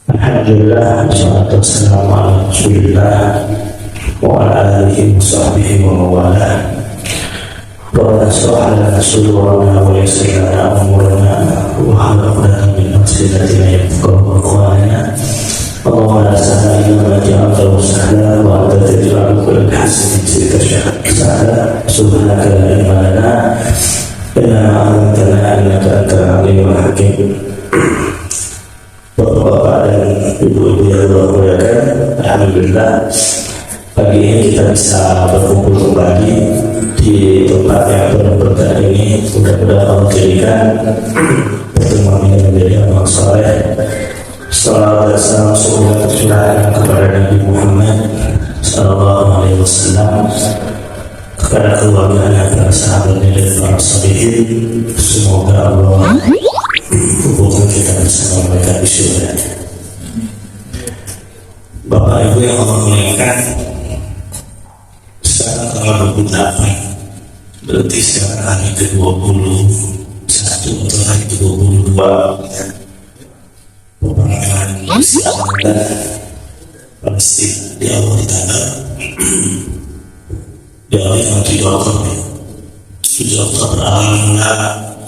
Alhamdulillah, wassalatu wassalamu ala Rasulillah wa ala alihi wa sahbihi wa mawala. Wa nasrah lana sudurana wa yassir lana umurana wa hlul 'uqdatam min lisani yafqahu qawlana. Allahumma la sahla illa ma ja'altahu sahla wa anta taj'alu kulla hasanatin sahla. Subhanaka la ilma lana illa ma 'allamtana innaka antal alimul hakim. Bapak-bapak dan ibu-ibu yang bermuliakan, alhamdulillah pagi ini kita bisa berkumpul kembali di tempat yang penuh berkah ini. Mudah-mudahan Allah jadikan pertemuan ini menjadi amal saleh. Salawat dan salam semoga tercurahkan kepada Nabi Muhammad sallallahu alaihi wasallam, kepada keluarganya, para sahabatnya dan para salihin. Semoga Allah hubungan kita bersama mereka di surga. Bapak Ibu yang Allah muliakan, sekarang tanggal 28, berarti sekarang hari ke-21 atau hari ke-22 peperangan Israel dan Palestina di awal tanggal di awal tanggal 7 Oktober awal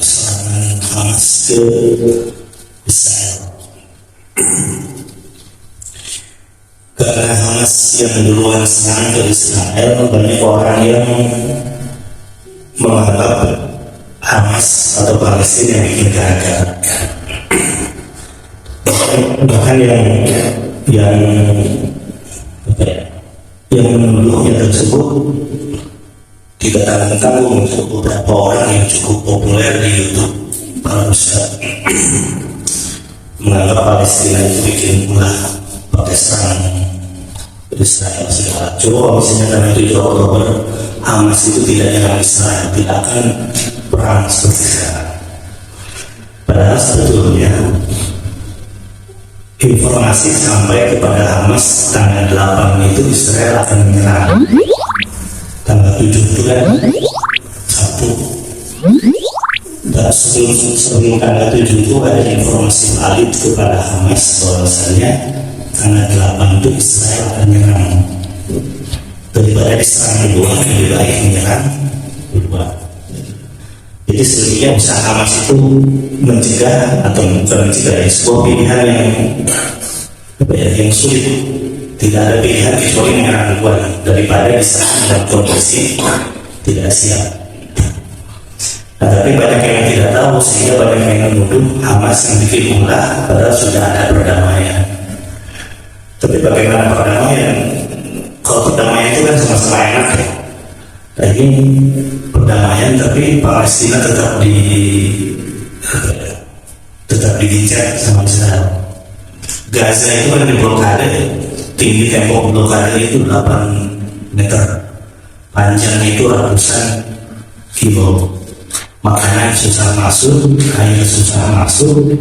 serangan Hamas ke Israel. Karena Hamas yang duluan serang ke Israel, banyak orang yang menganggap Hamas atau Palestina yang bikin gagal. Bahkan yang menuduhnya tersebut tidak tanggung untuk beberapa orang yang cukup populer di YouTube, para ustaz menganggap Palestina itu bikin ulah pakai serang Israel segala. Coba misalnya karena 7 Oktober Hamas itu tidak nyerang Israel, tidak akan perang seperti sekarang. Padahal sebetulnya informasi sampai kepada Hamas tanggal 8 itu Israel akan menyerang. Tanggal 7 itu kan Sabtu. Dan sebelum tanggal 7 itu ada informasi valid kepada Hamas bahwasanya tanggal 8 itu Israel akan menyerang. Daripada diserang duluan, lebih baik menyerang duluan. Jadi sebenarnya usaha Hamas itu mencegah atau bukan mencegah, sebuah pilihan yang sulit. Tidak ada pilihan kecuali menyerang duluan daripada diserang dalam kondisi tidak siap. Nah, tapi banyak yang tidak tahu, sehingga banyak yang menuduh Hamas yang bikin ulah padahal sudah ada perdamaian. Tapi bagaimana perdamaian? Kalau perdamaian itu kan sama-sama enak ya. Nah, ini perdamaian tapi Palestina tetap diincar sama Israel. Gaza itu kan diblokade, tinggi tembok blokade itu 8 meter, panjangnya itu ratusan kilo. Makanan susah masuk, air susah masuk.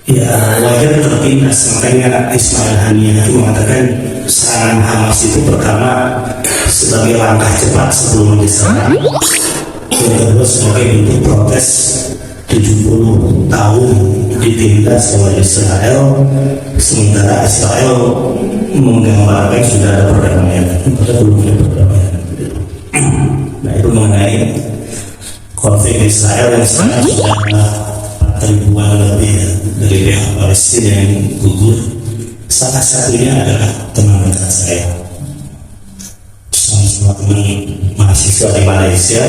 Ya wajar tertindas. Makanya Ismail Haniyah itu mengatakan serangan Hamas itu pertama sebagai langkah cepat sebelum diserang, yang kedua sebagai bentuk protes 70 tahun ditindas oleh Israel, sementara Israel menggambarkan sudah ada perdamaian, padahal belum ada perdamaian. Nah, itu mengenai konflik Israel yang sekarang sudah 4 ribuan lebih dari pihak Palestina yang gugur. Salah satunya adalah teman dekat saya, sama teman mahasiswa di Malaysia.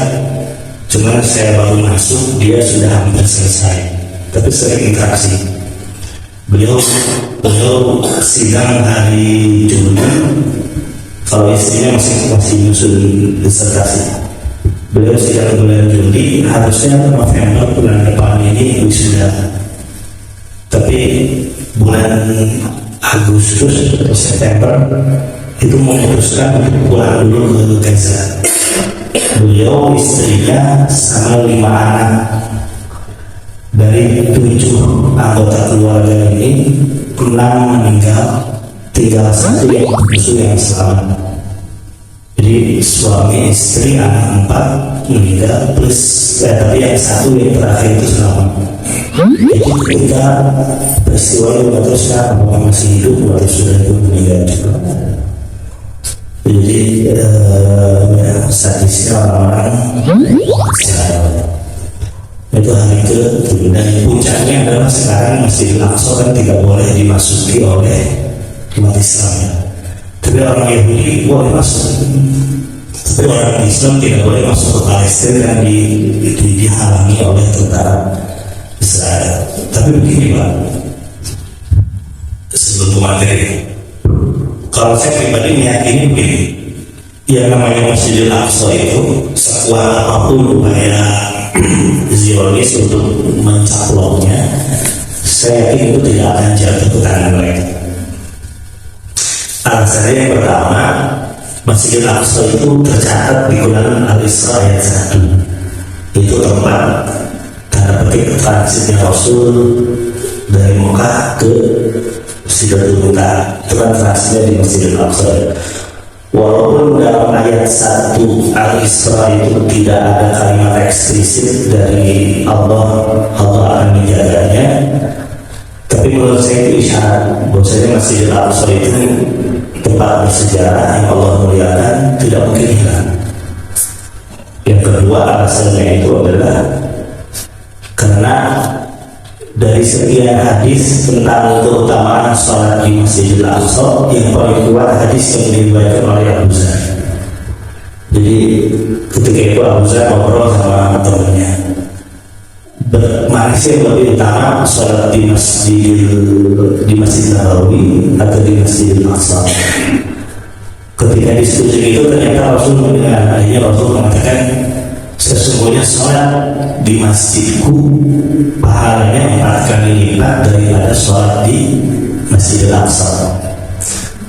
Cuma saya baru masuk, dia sudah hampir selesai, tapi sering interaksi. Beliau sidang hari Juni, kalau istrinya masih nyusun disertasi. Beliau sidang bulan Juli, harusnya November bulan depan ini sudah. Tapi bulan Agustus atau September itu memutuskan untuk pulang dulu ke Gaza. Beliau, istrinya, sama 5 anak. Dari 7 anggota keluarga ini, 6 meninggal, tinggal 1 yang selamat. Jadi suami, istri, anak 4 meninggal, plus tapi yang 1 yang terakhir itu selamat. Itu ketika peristiwa itu terusnya apakah masih hidup atau sudah meninggal juga. Jadi statistiknya orang-orang itu hari itu, dan puncaknya adalah sekarang Masjidil Aqsa kan tidak boleh dimasuki oleh umat Islam ya. Tapi orang Yahudi boleh masuk, tapi orang Islam tidak boleh masuk ke Palestina yang dihalangi oleh tentara Israel. Tapi begini Pak, sebelum materi, kalau saya pribadi meyakini begini, yang namanya Masjidil Aqsa itu sekuat apapun upaya Zionis untuk mencaploknya, saya yakin itu tidak akan jatuh ke tangan mereka. Alasannya yang pertama, Masjidil Aqsa itu tercatat di Quran Al-Isra ayat 1. Itu tempat tanda petik transitnya Rasul dari Mekah ke Sidratul Muntaha. Itu kan transitnya di Masjidil Aqsa. Walaupun dalam ayat 1 Al-Isra itu tidak ada kalimat eksplisit dari Allah akan menjaganya, tapi menurut saya itu isyarat bahwasanya Masjidil Aqsa itu tempat bersejarah yang Allah muliakan, tidak mungkin hilang. Yang kedua alasannya itu adalah karena dari sekian hadis tentang keutamaan sholat di Masjidil Aqsa, yang paling kuat hadis yang diriwayatkan oleh Abu Zar. Jadi ketika itu Abu Zar ngobrol sama temannya, mana sih yang lebih utama, sholat di Masjid Nabawi atau di Masjidil Aqsa? Ketika diskusi itu ternyata akhirnya Rasul mengatakan, sesungguhnya sholat di masjidku pahalanya 4 kali lipat daripada sholat di Masjidil Aqsa.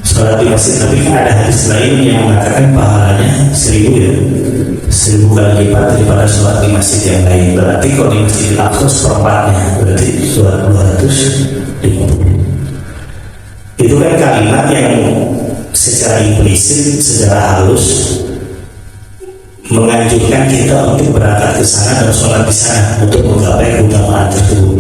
Sholat di masjid, tapi kan ada hadis lain yang mengatakan pahalanya 1000 kali lipat daripada sholat di masjid yang lain. Berarti kalau di Masjidil Aqsa seperempatnya, berarti sholat 250. Itu kan kalimat yang secara implisit, secara halus menganjurkan kita untuk berangkat ke sana dan sholat di sana untuk menggapai keutamaan tersebut.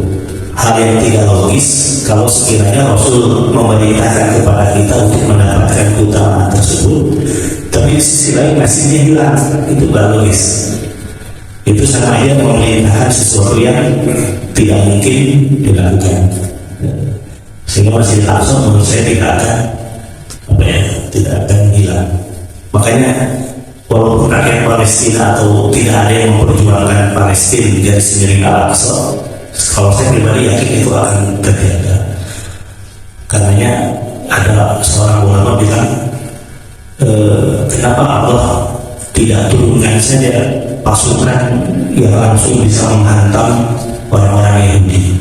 Hal yang tidak logis kalau sekiranya Rasul memerintahkan kepada kita untuk mendapatkan keutamaan tersebut, tapi di sisi lain masjidnya hilang. Itu gak logis. Itu sama aja memerintahkan sesuatu yang tidak mungkin dilakukan. Sehingga Masjidil Aqsa menurut saya tidak akan hilang. Makanya walaupun rakyat Palestina atau tidak ada yang memperjuangkan Palestina dari sendiri Al-Aqsa, kalau saya pribadi yakin itu akan terjaga. Karenanya ada seorang ulama bilang, kenapa Allah tidak turunkan saja pasukan yang langsung bisa menghantam orang-orang Yahudi?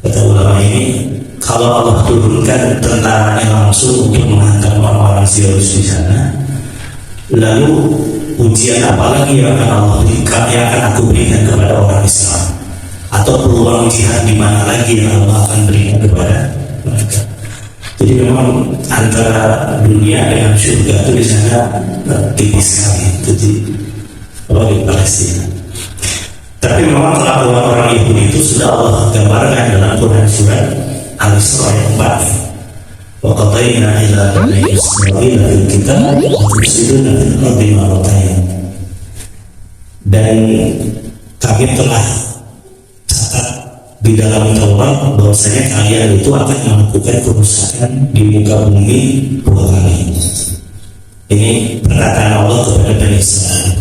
Kata ulama ini, kalau Allah turunkan tentaranya langsung untuk menghantam orang-orang Zionis di sana, lalu ujian apa lagi yang akan Allah berikan, yang akan aku berikan kepada orang Islam? Atau peluang jihad di mana lagi yang Allah akan berikan kepada mereka? Jadi memang antara dunia dengan surga itu di sana tipis sekali. Jadi di Palestina. Tapi memang kelakuan orang Yahudi itu sudah Allah gambarkan dalam Quran surat Al-Isra ayat 4. Wa qadayna ila bani Israil fil kitab yufsiduna fil ardi marratayn. Dan kami telah catat di dalam Taurat bahwasanya kalian itu akan melakukan kerusakan di muka bumi 2 kali. Ini perkataan Allah kepada Bani Israil.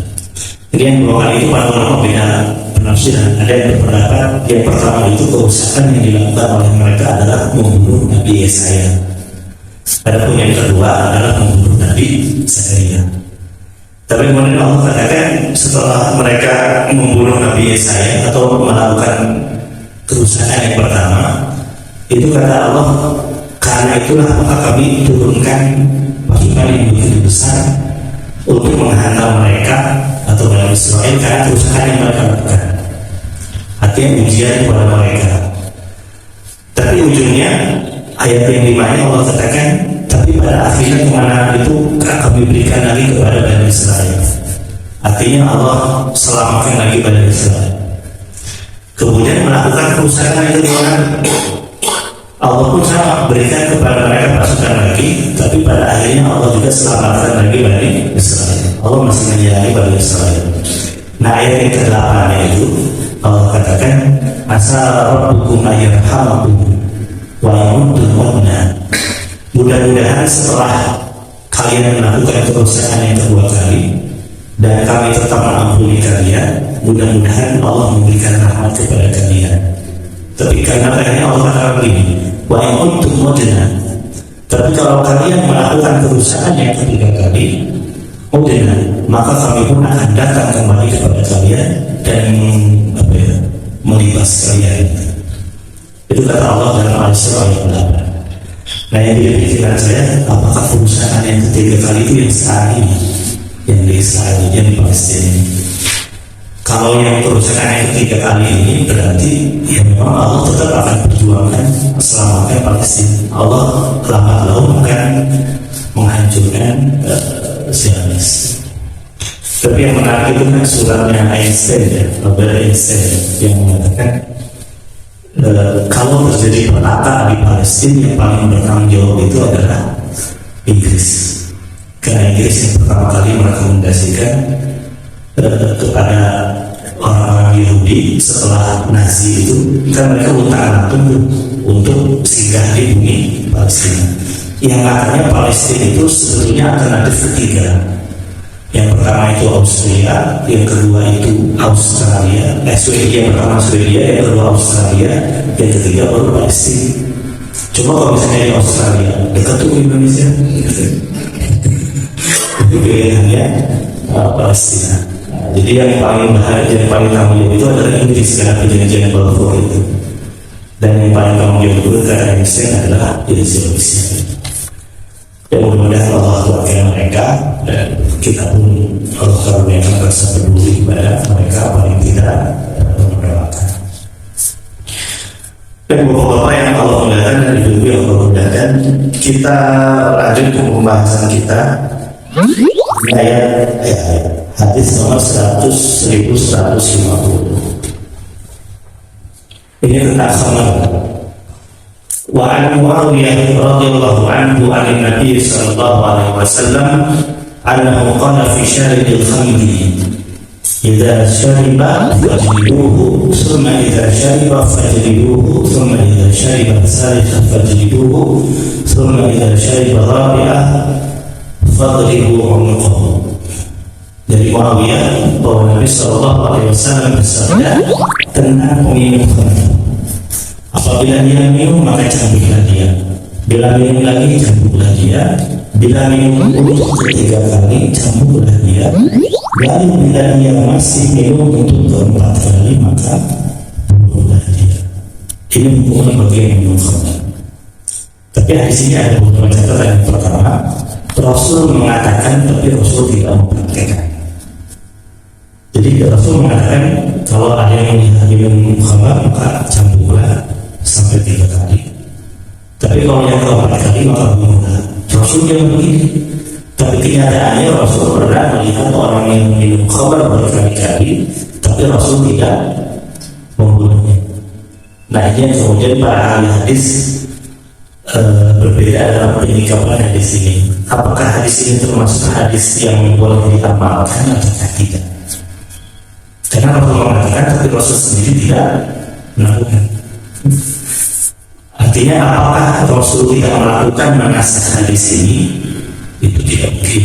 Ini yang 2 kali itu para ulama beda penafsiran. Ada yang berpendapat yang pertama itu kerusakan yang dilakukan oleh mereka adalah membunuh Nabi Yesaya. Adapun yang kedua adalah membunuh Nabi Zakaria. Tapi kemudian Allah katakan setelah mereka membunuh Nabi Yesaya atau melakukan kerusakan yang pertama, itu kata Allah, karena itulah maka kami turunkan pasukan yang begitu besar untuk menghantam mereka atau Bani Israel karena kerusakan yang mereka lakukan. Artinya ujian kepada mereka. Tapi ujungnya ayat yang 5 Allah katakan, tapi pada akhirnya kemenangan itu kami berikan lagi kepada Bani Israel. Artinya Allah selamatkan lagi Bani Israel. kemudian melakukan kerusakan yang kedua. Allah pun sama berikan kepada mereka pasukan lagi, tapi pada akhirnya Allah juga selamatkan lagi Bani Israel. Allah masih menyayangi Bani Israel. Nah, ayat yang ke-8 itu Allah katakan asa rabbukum ayyarhamakum wa yamudul wadna. Mudah-mudahan setelah kalian melakukan kerusakan yang kedua kali dan kami tetap mengampuni kalian, mudah-mudahan Allah memberikan rahmat kepada kalian. Tapi karena akhirnya Allah katakan begini, wa in kuntum mudna. Tapi kalau kalian melakukan kerusakan yang ketiga kali, mudna, maka kami pun akan datang kembali kepada kalian dan melibas kalian. Itu kata Allah dalam Al-Isra ayat 8. Nah, yang jadi pikiran saya, apakah kerusakan yang ketiga kali itu yang saat ini, yang di Israel, yang di Palestina ini? Kalau yang kerusakan yang ketiga kali ini berarti ya memang Allah tetap akan perjuangkan selamatkan Palestina. Allah lambat laun akan menghancurkan Zionis. Tapi yang menarik itu kan suratnya Einstein, ya, Albert Einstein yang mengatakan kalau terjadi petaka di Palestina yang paling bertanggung jawab itu adalah Inggris. Karena Inggris yang pertama kali merekomendasikan kepada orang-orang Yahudi setelah Nazi itu, kan mereka utang-utang untuk singgah di bumi Palestina. Yang katanya Palestina itu sebetulnya alternatif ketiga. Yang pertama itu Austria, yang kedua itu Australia, Swedia, yang pertama Swedia, yang kedua Australia, yang ketiga baru Palestina. Coba kalau misalnya di Australia dekat tuh Indonesia, itu pilihannya Palestina. Jadi yang paling bahaya, yang paling tanggung jawab itu adalah Inggris karena perjanjian Balfour itu. Dan yang paling tanggung jawab itu karena Einstein adalah Zionisnya. Ya, mudah-mudahan Allah kuatkan mereka dan kita pun Allah karuniakan rasa peduli kepada mereka, paling tidak merelakan. Dan bapak-bapak yang Allah mudahkan dan ibu yang Allah mudahkan, kita lanjut ke pembahasan kita. Ayat hadis nomor 1150. Ini tentang khamar. Wa an Muawiyah radhiyallahu anhu an Nabi sallallahu alaihi wasallam annahu qala fi syaribil khamri idza shariba fajliduhu thumma idza shariba fajliduhu thumma idza shariba thalitha fajliduhu thumma idza shariba rabi'ah fadribu unuqahu. Dari Muawiyah bahwa Nabi sallallahu alaihi wasallam bersabda tentang peminum khamr. Apabila dia minum maka cambuklah dia, bila minum lagi cambuklah dia, bila minum untuk ketiga kali cambuklah dia, lalu bila dia masih minum untuk keempat kali maka bunuhlah dia. Ini hukuman bagi yang minum khamr. Tapi di sini ada beberapa catatan. Yang pertama, Rasul mengatakan tapi Rasul tidak mempraktekkan. Jadi Rasul mengatakan kalau ada yang minum khamr maka cambuklah sampai 3 kali. Tapi kalau yang keempat kali maka bunuhlah. Rasul yang begini. Tapi kenyataannya Rasul pernah melihat orang yang minum khamr berkali-kali, tapi Rasul tidak membunuhnya. Nah, ini yang kemudian para ahli hadis berbeda dalam penyikapan hadis ini. Apakah hadis ini termasuk hadis yang boleh diamalkan atau tidak? Karena Rasul mengatakan tapi Rasul sendiri tidak melakukan. Artinya apakah Rasul tidak melakukan menasah hadis ini? Itu tidak mungkin.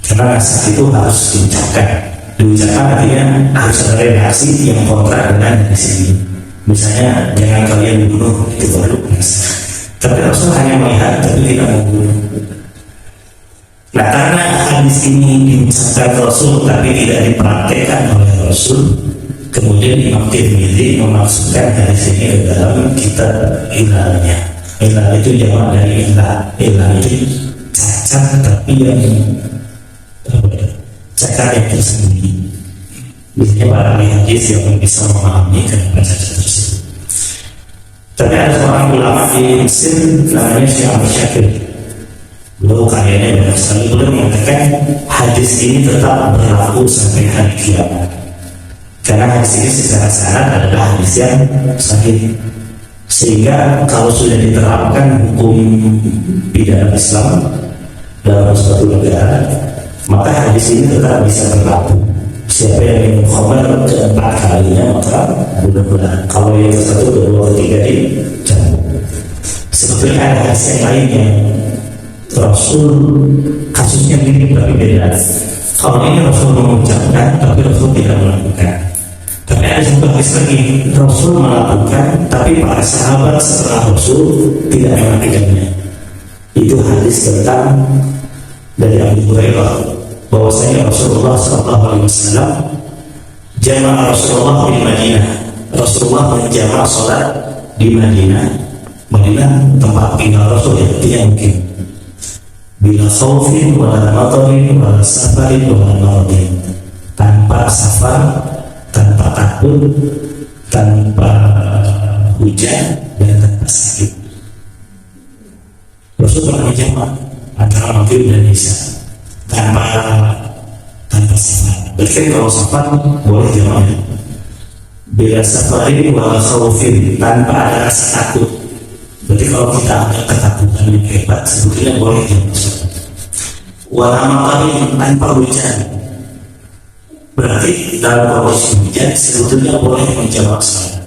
Karena nasah itu harus diucapkan. Diucapkan artinya harus ada reaksi yang kontra dengan hadis ini. Misalnya jangan kalian bunuh, itu baru nasah. Tapi Rasul hanya melihat tapi tidak membunuh. Nah, karena hadis ini diucapkan Rasul tapi tidak dipraktekkan oleh Rasul, kemudian Imam Tirmidzi memasukkan hadis ini ke dalam kitab Ilalnya. Ilal itu jamak dari ilah. Ilah itu cacat tapi yang cacat yang tersembunyi. Biasanya para ahli hadis yang bisa memahami kenapa cacat tersebut. Tapi ada seorang ulama di Mesir namanya Syekh Ahmad Syakir. Beliau karyanya banyak sekali. Beliau mengatakan hadis ini tetap berlaku sampai hari kiamat. Karena hadis ini secara sanad adalah hadis yang sahih. Sehingga kalau sudah diterapkan hukum pidana Islam dalam suatu negara, maka hadis ini tetap bisa berlaku. Siapa yang minum khamar keempat kalinya, maka benar-benar kalau yang satu, kedua, ketiga dicambuk. Sebetulnya ada hadis yang lain yang Rasul kasusnya mirip tapi beda. Kalau ini Rasul mengucapkan tapi Rasul tidak melakukan. Tapi ada juga hadis lagi, Rasul melakukan tapi para sahabat setelah Rasul tidak melakukannya. Itu hadis tentang dari Abu Hurairah bahwasanya Rasulullah SAW jamaah Rasulullah di Madinah. Rasulullah menjamak sholat di Madinah. Madinah tempat tinggal Rasul yang tidak mungkin. Bila khaufin wala matarin wala safarin wala maradin, tanpa safar, tanpa takut, tanpa hujan, dan tanpa sakit. Rasul pernah menjamak antara maghrib dan isya tanpa safar. Berarti kalau safar boleh jamak. Bila safarin wala khaufin, tanpa ada rasa takut. Berarti kalau kita ada ketakutan yang hebat, sebetulnya boleh jamak. Wala matarin, tanpa hujan. Berarti dalam kondisi hujan sebetulnya boleh menjamak sholat.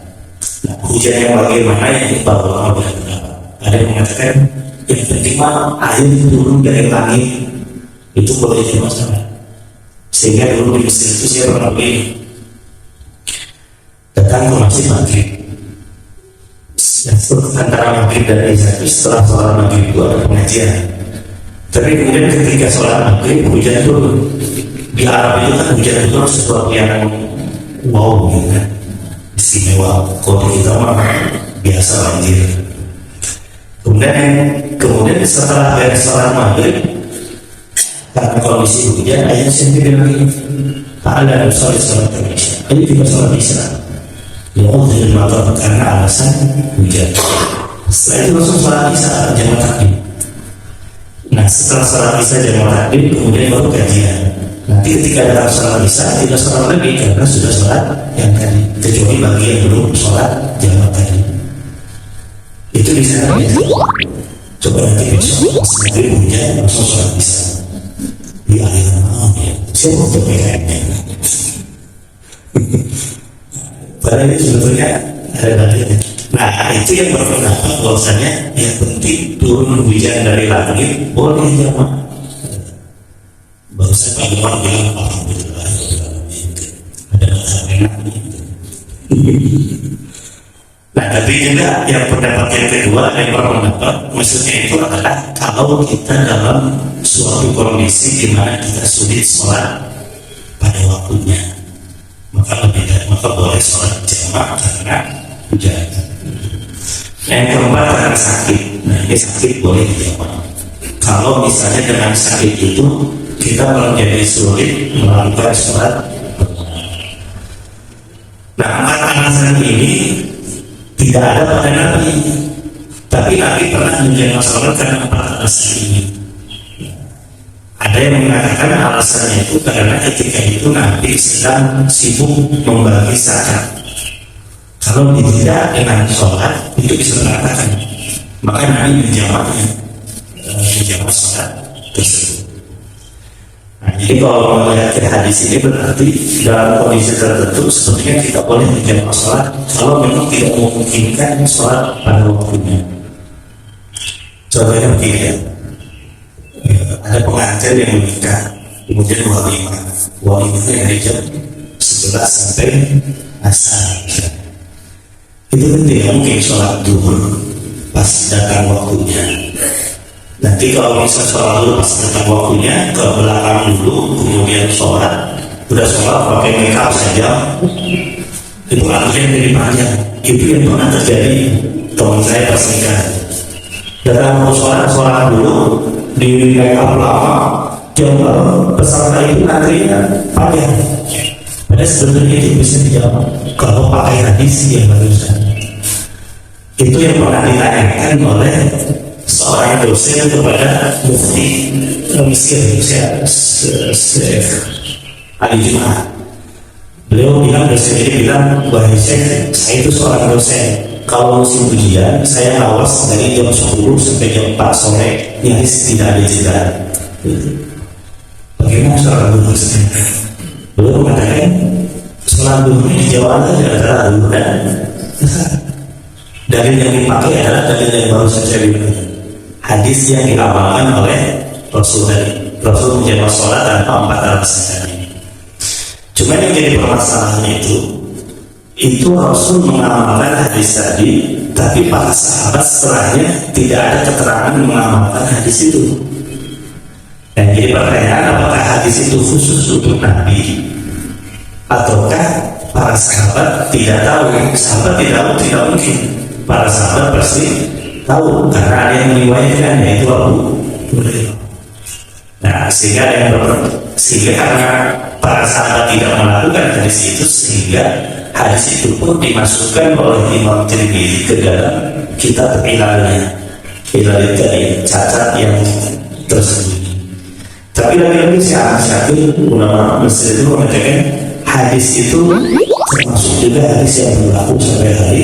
Nah, hujan yang bagaimana yang para ulama berpendapat. Ada yang mengatakan yang penting mah air turun dari langit itu boleh jamak sholat. Sehingga dulu di Mesir itu saya pernah datang ke masjid maghrib. Antara maghrib dan isya itu setelah sholat maghrib itu ada pengajian. Tapi kemudian ketika sholat maghrib hujan turun. Di Arab itu kan hujan itu sesuatu yang wow gitu kan, istimewa. Kalau kita mah biasa banjir. Kemudian setelah dari sholat maghrib, karena kondisi hujan, ayat sendiri lagi ada sholat isya. Ini juga sholat isya. Ya Allah dari malam karena alasan hujan. Setelah itu langsung sholat isya jamaah takdim. Nah setelah sholat isya jamaah takdim, kemudian baru kajian. Nanti ketika datang sholat isya tidak sholat lagi karena sudah sholat yang tadi, kecuali bagi yang belum sholat jamaah tadi. Itu bisa ya. Coba nanti besok nanti hujan langsung sholat isya di akhir malam ya. Saya mau coba kayaknya. Padahal itu sebetulnya ada dalilnya. Nah itu yang berpendapat bahwasanya yang penting turun hujan dari langit boleh jamaah. Bahasa Pak Umar bilang alhamdulillah ada mazhab enak gitu. Nah tapi juga yang pendapat yang kedua yang berpendapat maksudnya itu adalah kalau kita dalam suatu kondisi di mana kita sulit sholat pada waktunya, maka boleh sholat jamaah karena hujan. Yang keempat karena sakit. Nah ini sakit boleh jamaah. Kalau misalnya dengan sakit itu kita menjadi sulit melakukan sholat. Nah, alasan ini tidak ada pada Nabi, tapi Nabi pernah menjamak sholat karena alasan ini. Ada yang mengatakan alasannya itu karena ketika itu Nabi sedang sibuk membagi zakat. Kalau tidak dengan sholat itu bisa mengatakan, maka Nabi menjamak sholat tersebut. Nah, jadi kalau melihat hadis ini berarti dalam kondisi tertentu sepertinya kita boleh menjamak sholat kalau memang tidak memungkinkan sholat pada waktunya. Contohnya begini ya, ada pengantin yang menikah, kemudian walimahnya dari jam 11 sampai asar. Itu kan tidak mungkin sholat duhur pas datang waktunya. Nanti kalau bisa sholat dulu pas datang waktunya ke belakang dulu, kemudian sholat, udah sholat pakai make up saja, itu artinya jadi panjang. Itu yang pernah terjadi teman saya pas nikah. Datang mau sholat dulu di make up lama, jam peserta itu nantinya panjang. Padahal sebetulnya itu bisa dijawab kalau pakai hadis yang barusan. Itu yang pernah ditanyakan oleh seorang dosen kepada mufti Mesir, Syekh Ali Jumat. Beliau bilang, dosen ini bilang, wahai Syekh, saya itu seorang dosen. Kalau musim ujian, saya ngawas dari jam 10 sampai jam 4 sore, nyaris tidak ada jeda. Bagaimana seorang dosen? Beliau mengatakan, sholat duhur di Jawa adalah duhur dan dalil yang dipakai adalah dalil yang baru saja dipakai. Hadis yang diamalkan oleh Rasul tadi. Rasul menjaga sholat tanpa 4 alasan ini. Cuma yang jadi permasalahannya itu Rasul mengamalkan hadis tadi, tapi para sahabat setelahnya tidak ada keterangan mengamalkan hadis itu. Dan jadi pertanyaan, apakah hadis itu khusus untuk Nabi, ataukah para sahabat tidak tahu? Sahabat tidak mungkin. Para sahabat pasti tahu karena ada yang meriwayatkan, yaitu Abu Hurairah. Nah, sehingga karena para sahabat tidak melakukan hadis itu, sehingga hadis itu pun dimasukkan oleh Imam Tirmidzi ke dalam kitab ilalnya, ilal dari cacat yang tersembunyi. Tapi lagi-lagi Syekh ulama Mesir itu mengatakan hadis itu termasuk juga hadis yang berlaku sampai hari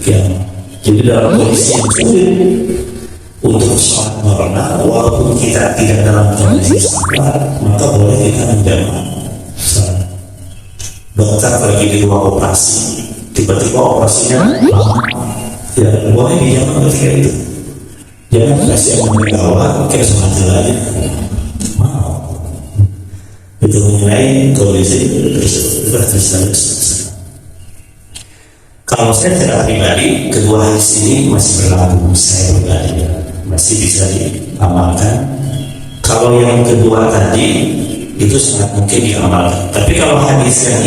kiamat. Jadi dalam kondisi yang sulit untuk sholat normal, walaupun kita tidak dalam kondisi sholat, maka boleh kita menjamak sholat. Dokter lagi di ruang operasi, tiba-tiba operasinya tidak boleh dijamak ketika itu. Jangan kasih yang menegawah, kayak sholat aja. Wow, itu mengenai kondisi tersebut. Kalau saya secara pribadi, kedua hadis ini masih berlaku. Saya pribadi masih bisa diamalkan. Kalau yang kedua tadi itu sangat mungkin diamalkan. Tapi kalau hadis yang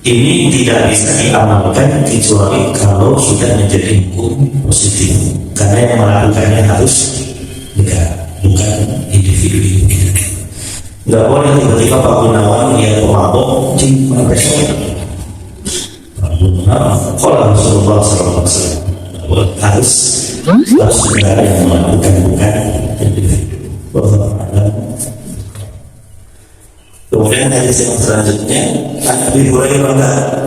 ini tidak bisa diamalkan kecuali kalau sudah menjadi hukum positif. Karena yang melakukannya harus negara, bukan individu. Nggak boleh tiba-tiba Pak Gunawan dia pemabok di pesawat. Kalau Rasulullah SAW harus negara yang melakukan, bukan individu. Kemudian hadis yang selanjutnya, Abi Hurairah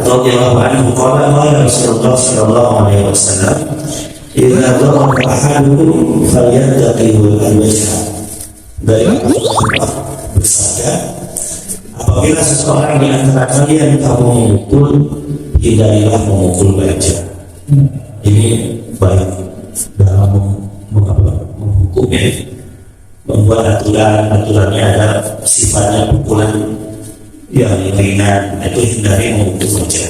radhiyallahu anhu qala Rasulullah sallallahu alaihi wasallam, "Idza dhahaba ahadukum falyattaqihu al-wajha." Dari Rasulullah bersabda, apabila seseorang di antara kalian kamu memukul, hindarilah memukul wajah. Ini baik dalam menghukum ya, membuat aturannya ada sifatnya pukulan yang ringan, itu hindari memukul wajah.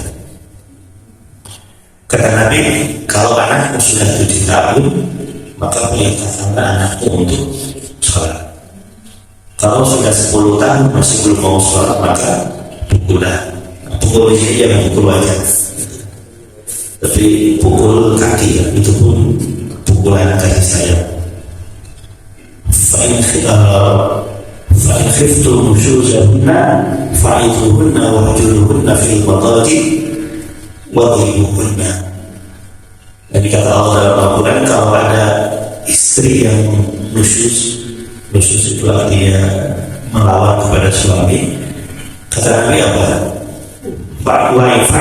Kata Nabi, kalau anak sudah 7 tahun, maka perintahkanlah anakku untuk sholat. Kalau sudah 10 tahun masih belum mau sholat, maka pukullah. Pukul di sini jangan pukul wajah, tapi pukul kaki, itu pun pukulan kaki saya. Fa'in khiftum nusyuzahunna fa'idhuhunna wahjuruhunna fil madaji wadribuhunna. Dan kata Allah dalam Al-Quran, kalau ada istri yang nusyuz itu artinya melawan kepada suami, kata Nabi apa?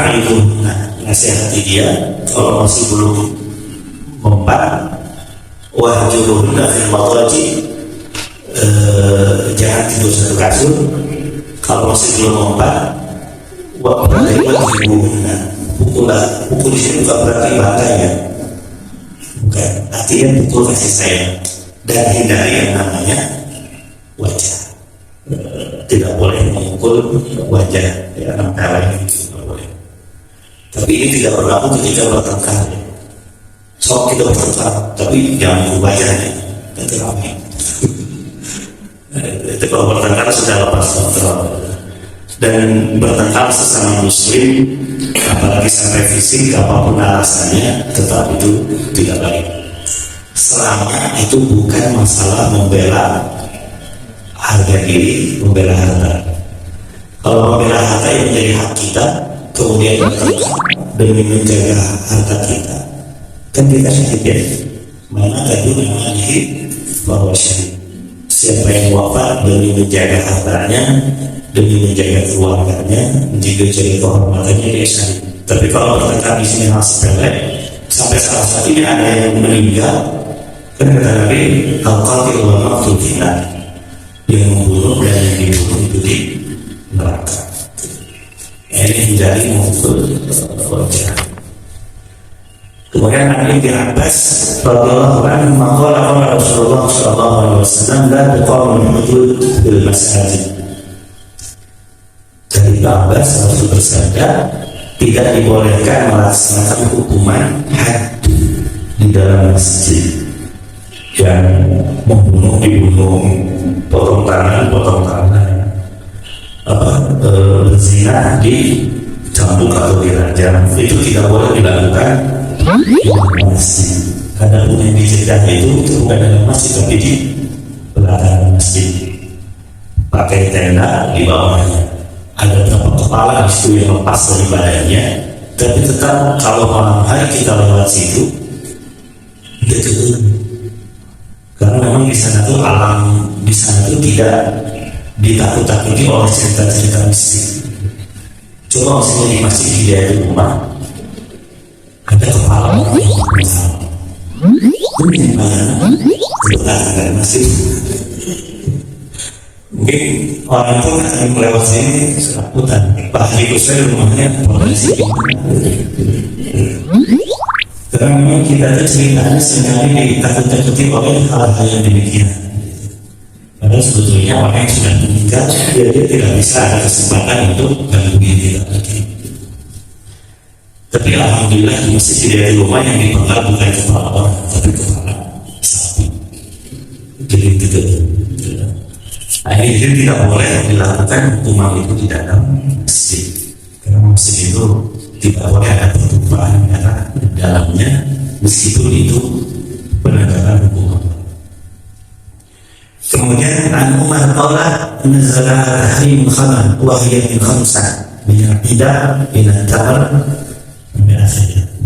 Itu nasihati dia kalau masih belum mempan, wahjuruhunna fil madaji, jangan tidur satu kasur. Kalau masih belum mempan, wadribuhunna, pukul di sini bukan berarti bantai ya, bukan, artinya pukul kasih sayang. Dan hindari yang namanya wajah. Tidak boleh memukul wajah ya, antara ini tidak boleh. Tapi ini tidak berlaku ketika bertengkar. Sok kita bertengkar, tapi jangan mukul wajahnya, nanti ramai. Itu kalau bertengkar sudah lepas kontrol. Dan bertengkar sesama muslim, apalagi sampai fisik, apapun alasannya, tetap itu tidak baik. Selama itu bukan masalah membela harga diri, membela harta. Kalau membela harta yang menjadi hak kita, kemudian kita demi menjaga harta kita, kan kita syahid ya. Mana tadi namanya bahwa syahid. Siapa yang wafat demi menjaga hartanya, demi menjaga keluarganya, menjaga kehormatannya dia syahid. Tapi kalau berkaitan di sini hal sepele, sampai salah satunya ada yang meninggal, kan kata Nabi, al-qatil wal maqtul finnar, yang membunuh dan yang dibunuh itu di neraka. Ini menjadi muncul wajah. Kemudian Nabi bin Abbas radhiyallahu anhu maqala Rasulullah sallallahu alaihi wasallam la tuqamul hudud bil masajid. Dari Abbas Rasul bersabda, tidak dibolehkan melaksanakan hukuman had di dalam masjid, yang membunuh, dibunuh, potong tangan, berzina dicambuk atau dirajam, itu tidak boleh dilakukan di masjid. Karena yang diceritakan itu bukan dalam masjid, tapi di belakang masjid, pakai tenda di bawahnya. Ada beberapa kepala di situ yang lepas dari badannya, tapi tetap kalau malam hari kita lewat situ, gitu. Karena memang di sana tuh alam, di sana tuh tidak ditakut-takuti oleh cerita-cerita mistik. Coba misalnya di masjid dia di rumah, ada kepala orang yang besar, gimana? Ada masjid. Mungkin orang itu akan melewat sini ketakutan. Bahkan itu saya rumahnya polisi. Karena memang kita itu ceritanya seringkali ditakut-takuti oleh hal-hal yang demikian. Padahal sebetulnya orang yang sudah meninggal, dia tidak bisa ada kesempatan untuk gangguin kita lagi. Tapi alhamdulillah di masjid tidak di rumah yang dibakar bukan kepala orang, tapi kepala sapi. Jadi gitu. Akhirnya tidak boleh dilakukan hukuman itu di dalam masjid, karena masjid itu tidak boleh ada pertumpahan darah di dalamnya, meskipun itu penegakan hukum. Kemudian an Umar qala nazala tahrim khamar wa hiya min khamsah min al-bid'ah ila al-tamr.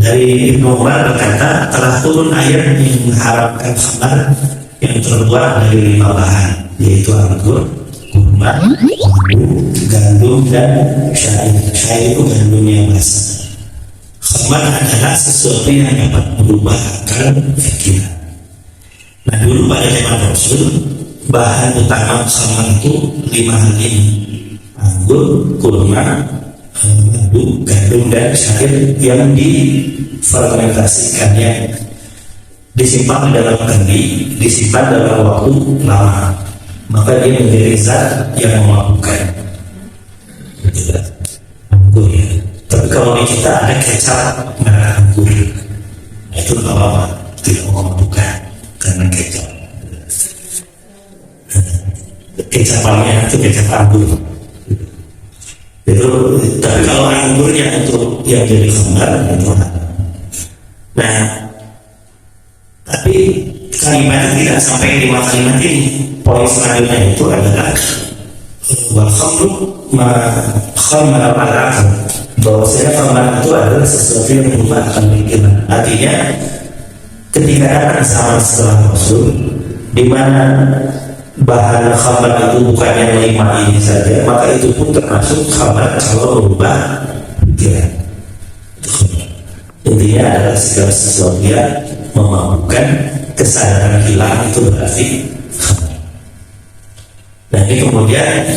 Dari Ibnu Umar berkata, telah turun ayat yang mengharamkan khamar yang terbuat dari 5 bahan, yaitu anggur, kurma, gandum, dan syair. Syair itu gandum yang basah. Khamar adalah sesuatu yang dapat merubah akal pikiran. Nah, dulu pada zaman Rasul, bahan utama khamar itu 5 hal ini: anggur, kurma, madu, gandum, dan syair yang difermentasikannya, disimpan dalam kendi, disimpan dalam waktu lama, maka dia menjadi zat yang memabukkan. Anggur ya. Tapi kalau di kita ada kecap merah anggur, itu nggak apa-apa, tidak memabukkan karena kecap. Kecapannya itu kecap anggur. Itu, tapi kalau anggurnya untuk yang jadi khamar itu. Nah, tapi kalimat tidak sampai 5 kalimat ini. Poin selanjutnya itu adalah wal khamru ma khamara al-aql, bahwasanya khamar itu adalah sesuatu yang berubah akan pikiran. Artinya ketika datang zaman setelah Rasul, di mana bahan khamar itu bukan yang 5 ini saja, maka itu pun termasuk khamar kalau berubah pikiran. Intinya adalah segala sesuatu yang memabukkan, kesadaran hilang, itu berarti khamar. Nah, ini kemudian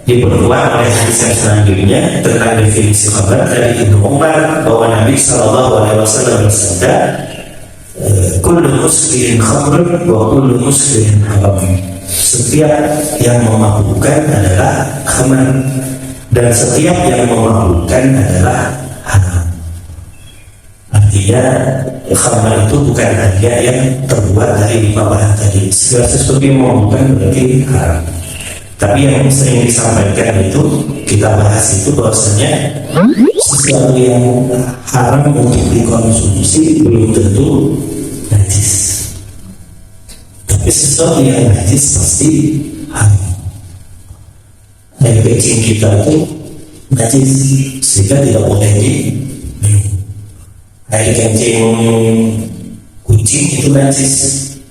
diperkuat oleh hadis yang selanjutnya tentang definisi khamar dari Ibnu Umar, bahwa Nabi SAW bersabda, kullu muskirin khamr wa kullu muskirin haram. Setiap yang memabukkan adalah khamar, dan setiap yang memabukkan adalah haram. Artinya khamar itu bukan hanya yang terbuat dari 5 bahan tadi. Segala sesuatu yang memabukkan berarti haram. Tapi yang sering disampaikan itu, kita bahas itu bahwasanya sesuatu yang haram untuk dikonsumsi belum tentu najis. Tapi sesuatu yang najis pasti haram. Air kencing kita itu najis, sehingga tidak boleh diminum. Air kencing kucing itu najis,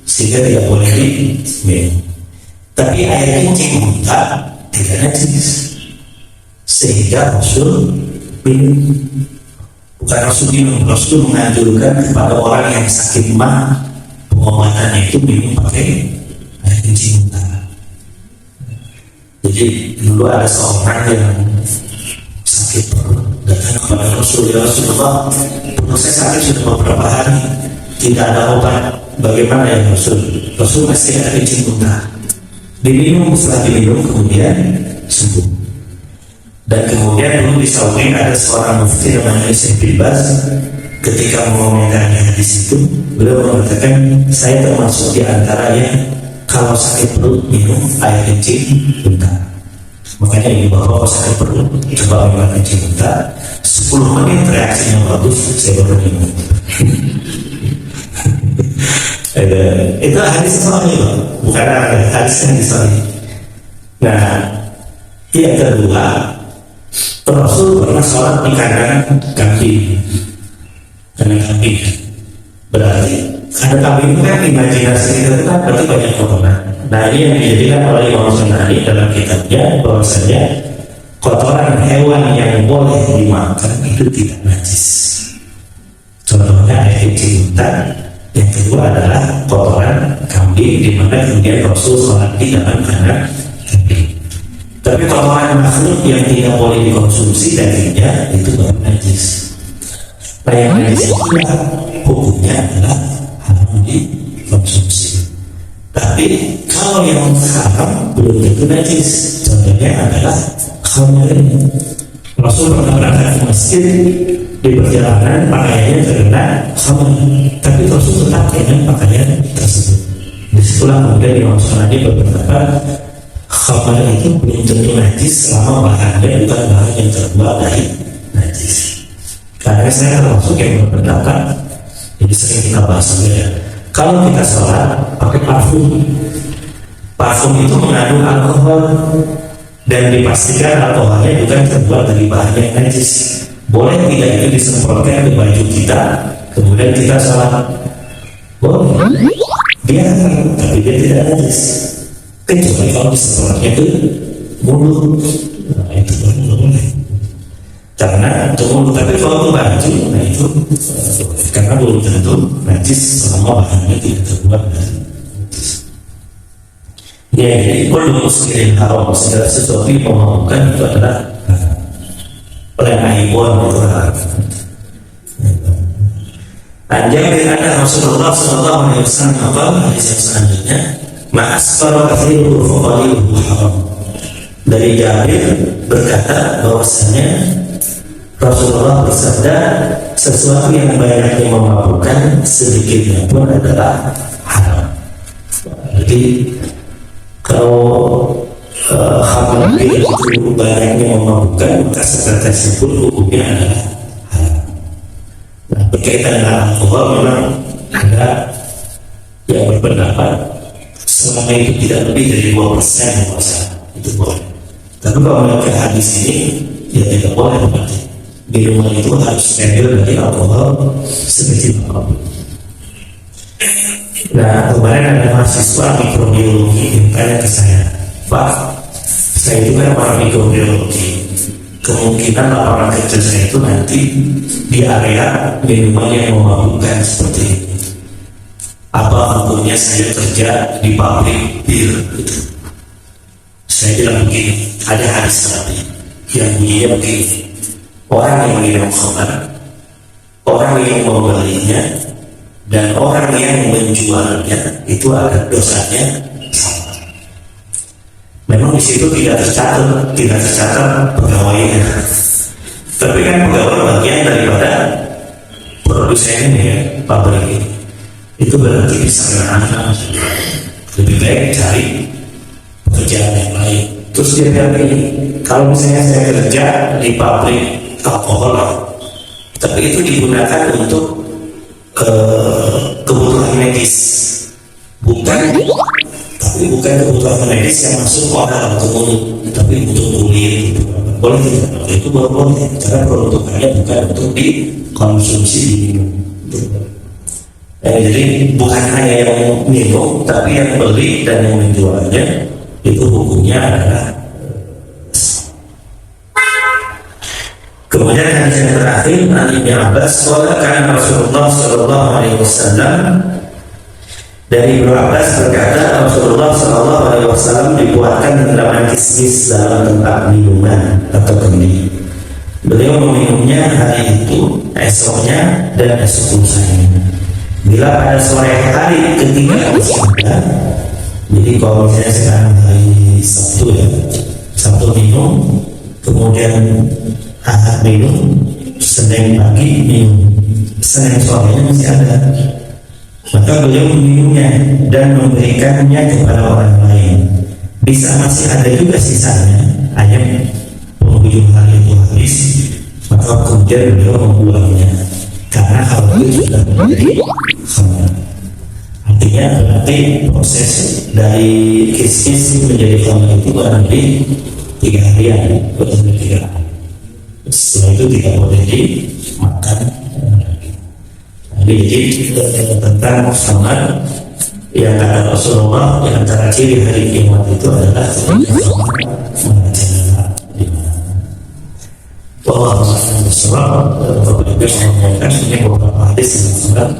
sehingga tidak boleh diminum. Tapi air kencing unta tidak najis, sehingga Rasul minum. Bukan Rasul minum, Rasul menganjurkan kepada orang yang sakit mah pengobatannya itu minum pakai air kencing utara. Jadi dulu ada seorang yang sakit perut datang kepada Rasul, ya Rasulullah, perut saya sakit sudah beberapa hari, tidak ada obat, bagaimana ya Rasul? Rasul kasih air kencing utara, diminum, setelah diminum kemudian sembuh. Dan kemudian dulu di Saudi ada seorang mufti namanya Syekh bin Baz, ketika mengomentari hadis itu, beliau mengatakan, saya termasuk di antara yang kalau sakit perut minum air kencing bentar. Makanya ini bahwa kalau sakit perut coba minum air kencing bentar, 10 menit reaksinya bagus, saya baru minum. Itu hadis soalnya, bukan hadisnya di Saudi. Nah, yang kedua, Rasul pernah sholat di kandang kambing. Kandang kambing berarti kandang kambing itu kan imajinasi kita itu kan berarti banyak kotoran. Nah ini yang dijadikan oleh Imam Sunani dalam kitabnya bahwasanya kotoran hewan yang boleh dimakan itu tidak najis. Contohnya air kencing unta. Yang kedua adalah kotoran kambing, di mana kemudian Rasul sholat di dalam kandang kambing. Tapi kotoran makhluk yang tidak boleh dikonsumsi dagingnya itu baru najis. Nah yang najis itu hukumnya adalah haram dikonsumsi. Tapi kalau yang haram belum tentu najis. Contohnya adalah khamrin. Rasul pernah berangkat ke masjid, di perjalanan pakaiannya terkena khamrin, tapi Rasul tetap dengan pakaian tersebut. Disitulah kemudian Imam Sunani berpendapat khamar itu belum tentu najis selama bahannya bukan bahan yang terbuat dari najis. Karena saya termasuk yang berpendapat, jadi sering kita bahas ya, kalau kita sholat pakai parfum, parfum itu mengandung alkohol dan dipastikan alkoholnya bukan terbuat dari bahan yang najis. Boleh tidak itu disemprotkan ke baju kita, kemudian kita sholat? Boleh, dia tapi dia tidak najis. Kecuali kalau disemprotnya itu mulut, nah itu baru nggak boleh. Karena untuk mulut, tapi kalau untuk baju, nah itu karena belum tentu najis selama bahannya tidak terbuat dari najis. Ya, jadi belum sekiranya haram segala sesuatu yang memabukkan itu adalah pelengahibon itu haram. Anjang berkata Rasulullah SAW apa hadis yang selanjutnya, ma'asfara kathiruhu faqaliluhu haram. Dari Jabir berkata bahwasanya Rasulullah bersabda, sesuatu yang banyaknya memabukkan sedikitnya pun adalah haram. Jadi kalau khamr itu banyaknya memabukkan, maka sekretarisnya pun hukumnya adalah haram. Nah, berkaitan dengan alkohol memang ada yang berpendapat selama itu tidak lebih dari 2% puasa itu boleh. Tapi kalau melihat hadis ini, ya tidak boleh berarti minuman itu harus steril dari alkohol sedikit apapun. Nah kemarin ada mahasiswa mikrobiologi tanya ke saya, Pak, saya juga orang mikrobiologi, kemungkinan laporan kerja saya itu nanti di area minuman yang memabukkan seperti ini. Apa untungnya saya kerja di pabrik bir gitu? Saya bilang begini, ada hadis Nabi yang bunyinya begini, orang yang minum khamr, orang yang membelinya, dan orang yang menjualnya itu ada dosanya sama. Memang di situ tidak tercatat pegawainya, tapi kan pegawai bagian daripada produsen ya pabrik ini. Itu berarti bisa menahan. Lebih baik cari pekerjaan yang lain. Terus dia bilang ini, kalau misalnya saya kerja di pabrik alkohol, tapi itu digunakan untuk kebutuhan medis, bukan kebutuhan medis yang masuk ke dalam mulut, tapi untuk kulit, boleh tidak? Itu baru boleh, karena peruntukannya bukan untuk dikonsumsi diminum. Jadi bukan hanya yang minum, tapi yang beli dan yang menjualnya itu hukumnya adalah. Kemudian hadis yang terakhir, Nabi Ibn Abbas, karena Rasulullah Shallallahu Alaihi Wasallam, dari Ibnu Abbas berkata, Rasulullah Shallallahu Alaihi Wasallam dibuatkan tanaman kismis dalam tempat minuman atau kendi. Beliau meminumnya hari itu, esoknya, dan esok lusanya. Bila pada sore hari ketika bersabda, jadi kalau misalnya sekarang hari Sabtu ya, Sabtu minum, kemudian Ahad minum, Senin pagi minum, Senin sorenya masih ada. Maka beliau meminumnya dan memberikannya kepada orang lain. Bisa masih ada juga sisanya, hanya penghujung hari itu habis, maka kemudian beliau membuangnya karena hal itu sudah menjadi khamar. Artinya berarti proses dari kismis menjadi khamar itu kurang lebih 3 harian, kurang lebih 3 hari. Setelah itu tidak boleh dimakan lagi. Jadi tentang khamar yang kata Rasulullah, di antara ciri hari kiamat itu adalah merajalela di mana. Allah SWT menyampaikan ini beberapa hadis yang sangat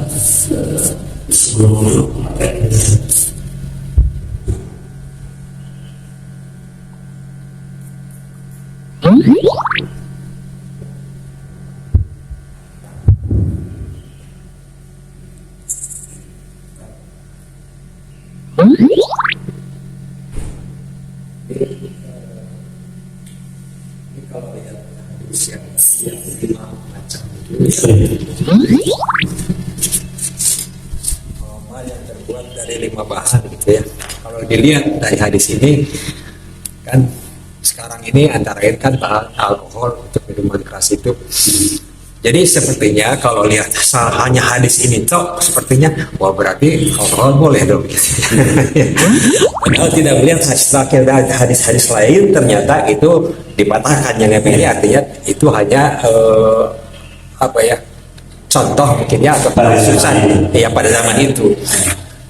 sebelum dulu. Aroma yang terbuat dari 5 bahan gitu ya. Kalau dilihat dari hadis ini kan sekarang ini antara lain kan bahan alkohol untuk minuman keras itu. Jadi sepertinya kalau lihat hanya hadis ini toh sepertinya wah berarti alkohol boleh dong. Padahal tidak melihat hadis-hadis lain ternyata itu dipatahkan, yang ini artinya itu hanya contoh mungkin ya atau khususan ya pada zaman itu.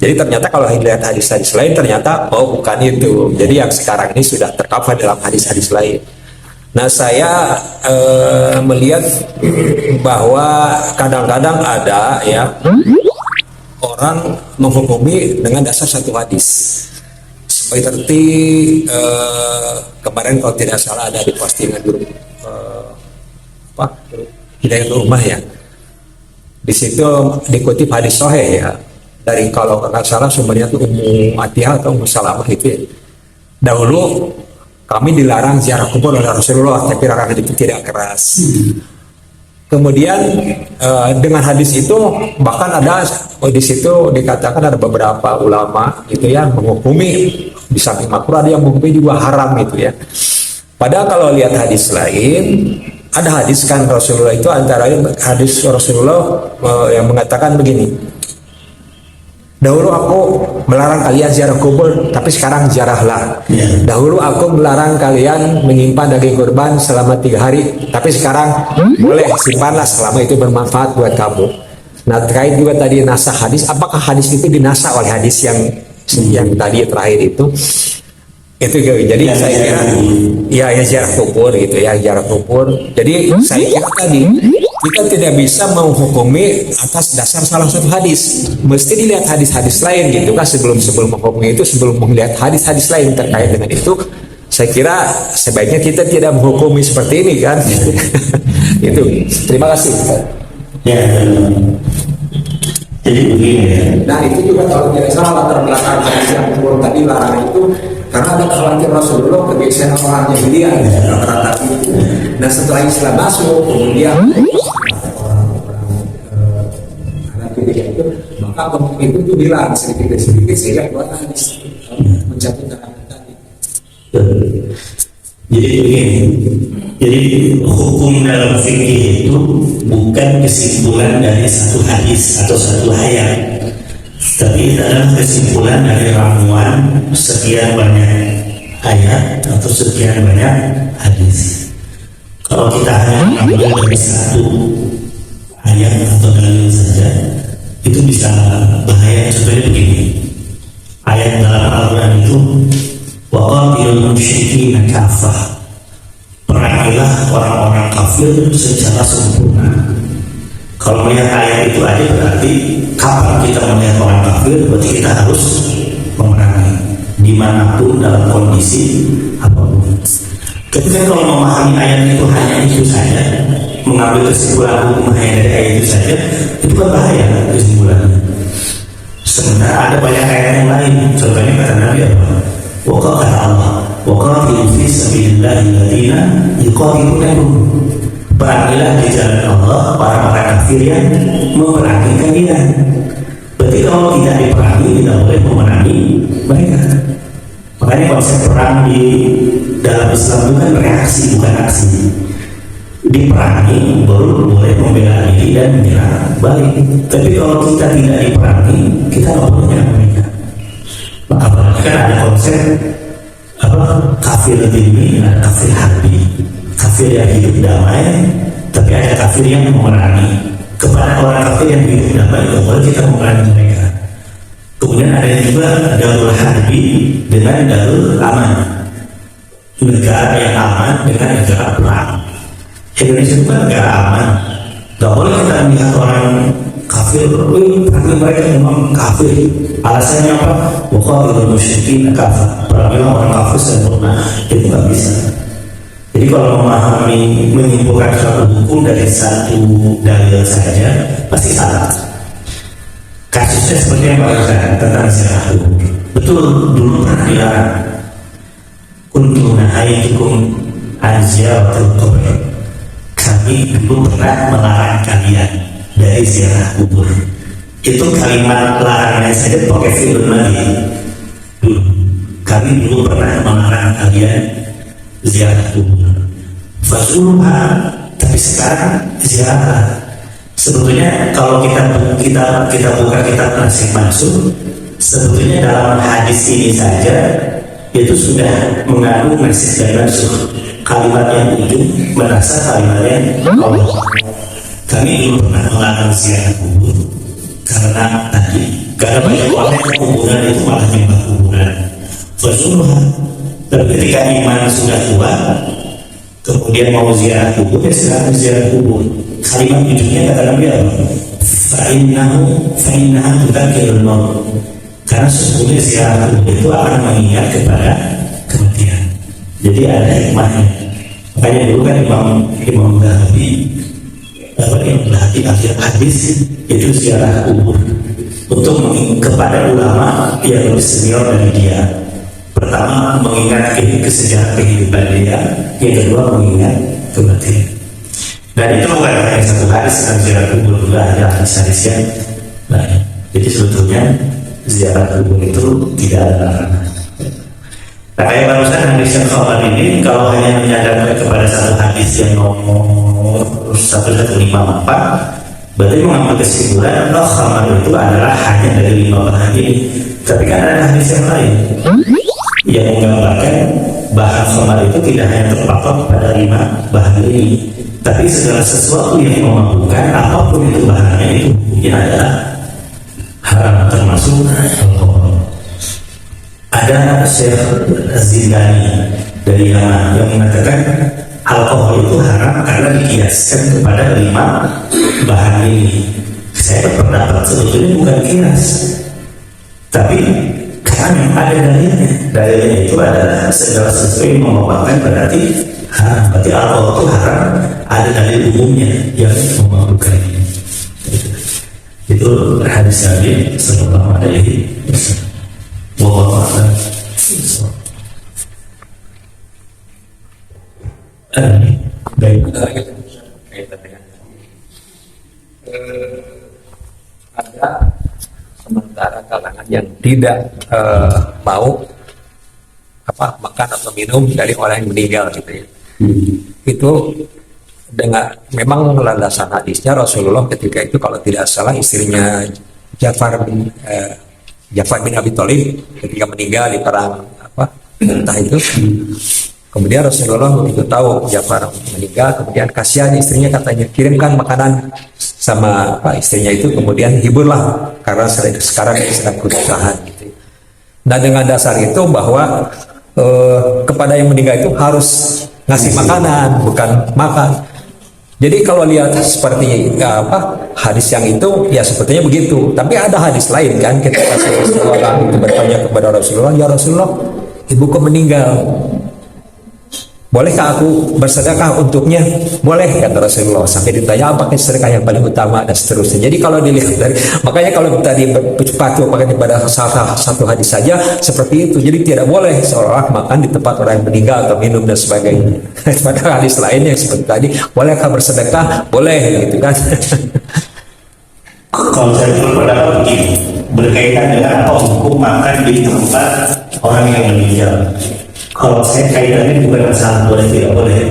Jadi ternyata kalau dilihat hadis-hadis lain ternyata bukan itu. Jadi yang sekarang ini sudah tercover dalam hadis-hadis lain. Nah saya melihat bahwa kadang-kadang ada ya orang menghukumi dengan dasar satu hadis. Seperti kemarin kalau tidak salah ada di postingan grup Hidayatul Ummah ya. Di situ dikutip hadis sahih ya dari kalau nggak salah sumbernya itu Ummu Atiyah atau Ummu Salamah itu ya. Dahulu kami dilarang ziarah kubur oleh Rasulullah, tapi larangan itu tidak keras. Kemudian dengan hadis itu bahkan ada di situ dikatakan ada beberapa ulama itu ya menghukumi di samping makruh ada yang menghukumi juga haram itu ya. Padahal kalau lihat hadis lain ada hadis kan Rasulullah itu antara hadis Rasulullah yang mengatakan begini. Dahulu aku melarang kalian ziarah kubur, tapi sekarang ziarahlah. Dahulu aku melarang kalian menyimpan daging kurban selama 3 hari, tapi sekarang boleh simpanlah selama itu bermanfaat buat kamu. Nah terkait juga tadi nasah hadis, apakah hadis itu dinasah oleh hadis yang tadi terakhir itu? Itu jadi ya, saya kira ya ziarah kubur gitu ya, ziarah kubur. Jadi saya kira tadi kita tidak bisa menghukumi atas dasar salah satu hadis, mesti dilihat hadis-hadis lain gitu kan sebelum menghukumi itu, sebelum melihat hadis-hadis lain terkait dengan itu. Saya kira sebaiknya kita tidak menghukumi seperti ini kan. Itu terima kasih ya. Jadi begini ya. Nah itu juga kalau tidak salah latar belakang hadis yang tadi larangan itu karena ada khawatir Rasulullah kebiasaan orang jahiliyah rata-rata itu. Nah setelah Islam masuk kemudian itu maka pemimpin itu bilang sedikit sehingga buat hadis menjatuhkan tadi. Jadi begini, jadi hukum dalam fikih itu bukan kesimpulan dari satu hadis atau satu ayat, tapi adalah kesimpulan dari ramuan sekian banyak ayat atau sekian banyak hadis. Kalau kita hanya mengambil dari satu ayat atau dalil saja, itu bisa bahaya. Contohnya begini, ayat dalam Al-Quran itu waqatilul musyrikin kafah, perangilah orang-orang orang kafir secara sempurna. Kalau melihat ayat itu aja berarti kapan kita melihat orang kafir berarti kita harus memerangi dimanapun dalam kondisi apapun. Tapi kan kalau memahami ayat itu hanya itu saja, mengambil kesimpulan hukum hanya dari ayat itu saja, itu kan bahaya kesimpulannya. Sementara ada banyak ayat yang lain. Contohnya kata Nabi apa? Waqala kata Allah, waqatilu fi sabilillahi alladziina yuqatilunakum. Perangilah di jalan Allah para kafir yang memerangi kalian. Berarti kalau tidak diperangi tidak boleh memerangi mereka. Makanya konsep perang di dalam Islam itu kan reaksi bukan aksi. Diperangi baru boleh membela diri dan menyerang balik. Tapi kalau kita tidak diperangi, kita nggak boleh menyerang mereka. Apalagi kan ada konsep kafir dini, ada kafir harbi. Kafir yang hidup damai, tapi ada kafir yang memerangi. Kepada orang kafir yang hidup damai, nggak boleh kita memerangi mereka. Kemudian ada juga darul harbi dengan darul aman. Negara yang aman dengan negara perang. Indonesia itu kan negara aman. Gak boleh kita melihat orang kafir, tapi mereka memang kafir. Alasannya apa? Waqatilul musyrikin kafir. Perangilah orang kafir sempurna. Itu gak bisa. Jadi kalau memahami, menyimpulkan suatu hukum dari satu dalil saja pasti salah. Kasusnya seperti yang barusan tentang ziarah kubur. Betul, dulu pernah dilarang. Kuntu nahaitukum an ziyaratil qubur. Kami dulu pernah melarang kalian dari ziarah kubur. Itu kalimat larangannya saja pakai fi'il madhi. Dulu kami dulu pernah melarang kalian ziarah kubur. Fazuruha, tapi sekarang ziarah. Sebetulnya kalau kita buka kitab Nasih Mansur, sebetulnya dalam hadis ini saja itu sudah mengandung nasih dan mansur. Kalimat yang ujung merasa kalimat yang Allah. Kami dulu pernah melarang ziarah kubur karena banyak orang kuburan itu malah menyembah kuburan. Fazuruha, tapi ketika iman sudah kuat, kemudian mau ziarah kubur, ya silahkan ziarah kubur. Kalimat ujungnya kata Nabi apa? Fa'innaha tudzakirul maut. Karena sesungguhnya ziarah kubur itu akan mengingat kepada kematian. Jadi ada hikmahnya. Makanya dulu kan Imam Dhahabi akhir hadis itu ziarah kubur untuk kepada ulama yang lebih senior dari dia. Pertama mengingat sejarah kehidupan dia, yang kedua mengingat kematian. Dan itu bukan hanya satu hadis tentang ziarah kubur, juga ada hadis-hadis yang lain. Jadi sebetulnya ziarah kubur itu tidak ada larangan. Nah, kayak barusan hadis yang khabar ini, kalau hanya menyadarkan kepada satu hadis yang nomor 1154, berarti mengambil kesimpulan khamar itu adalah hanya dari 5 bahan ini. Tapi kan ada hadis yang lain yang menggambarkan bahan khamar itu tidak hanya terpatok pada 5 bahan ini, tapi segala sesuatu yang memabukkan apapun itu bahannya itu hukumnya adalah haram, termasuk alkohol. Ada Syekh Zindani dari Yaman yang mengatakan alkohol itu haram karena dikiaskan kepada 5 bahan ini. Saya berpendapat sebetulnya bukan kias, tapi karena ada dalilnya. Dalilnya itu adalah segala sesuatu yang memabukkan berarti haram. Berarti alkohol itu haram, ada dalil umumnya yang memabukkan. Itu hadis Nabi sallallahu alaihi wasallam. Wallahu a'lam. Baik. Ada sementara kalangan yang tidak mau makan atau minum dari orang yang meninggal gitu ya. Itu dengan memang landasan hadisnya Rasulullah ketika itu kalau tidak salah istrinya Ja'far bin Abi Thalib ketika meninggal di perang entah itu. Kemudian Rasulullah begitu tahu Ja'far meninggal, kemudian kasihan istrinya, katanya kirimkan makanan sama istrinya itu, kemudian hiburlah karena sekarang sedang kesusahan gitu. Nah dengan dasar itu bahwa kepada yang meninggal itu harus ngasih makanan, bukan makan. Jadi kalau lihat seperti hadis yang itu ya sepertinya begitu. Tapi ada hadis lain kan ketika seseorang itu bertanya kepada Rasulullah, ya Rasulullah, ibuku meninggal. Bolehkah aku bersedekah untuknya? Boleh, kata Rasulullah. Sampai ditanya apa sedekah yang paling utama dan seterusnya. Jadi kalau dilihat dari, makanya kalau tadi berpacu pada salah satu hadis saja seperti itu. Jadi tidak boleh seolah makan di tempat orang yang meninggal atau minum dan sebagainya. Pada hadis lainnya seperti tadi, bolehkah bersedekah? Boleh, gitu kan? Kalau saya berpendapat begini, berkaitan dengan apa hukum makan di tempat orang yang meninggal. Kalau saya kaitannya bukan masalah boleh tidak boleh,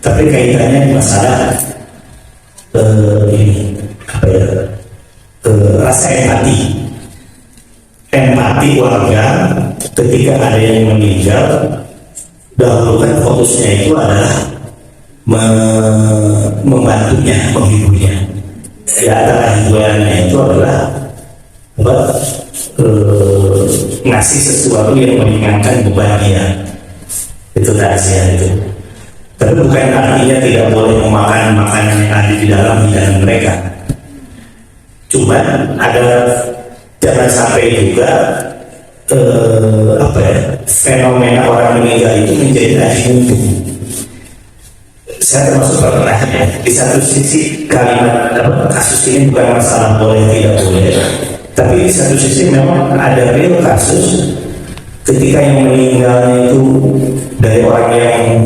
tapi kaitannya masalah ini apa ya, rasa empati warga ketika ada yang meninggal. Dahulu kan fokusnya itu adalah membantunya, menghiburnya. Di antara hiburannya itu adalah ngasih sesuatu yang meringankan beban dia. Itu takziah itu. Tapi bukan artinya tidak boleh memakan makanan yang ada di dalam hidangan mereka. Cuma ada, jangan sampai juga fenomena orang meninggal itu menjadi aji mumpung. Saya termasuk pernah di satu sisi kalimat kasus ini bukan masalah boleh tidak boleh, tapi di satu sisi memang ada real kasus ketika yang meninggalnya itu dari orang yang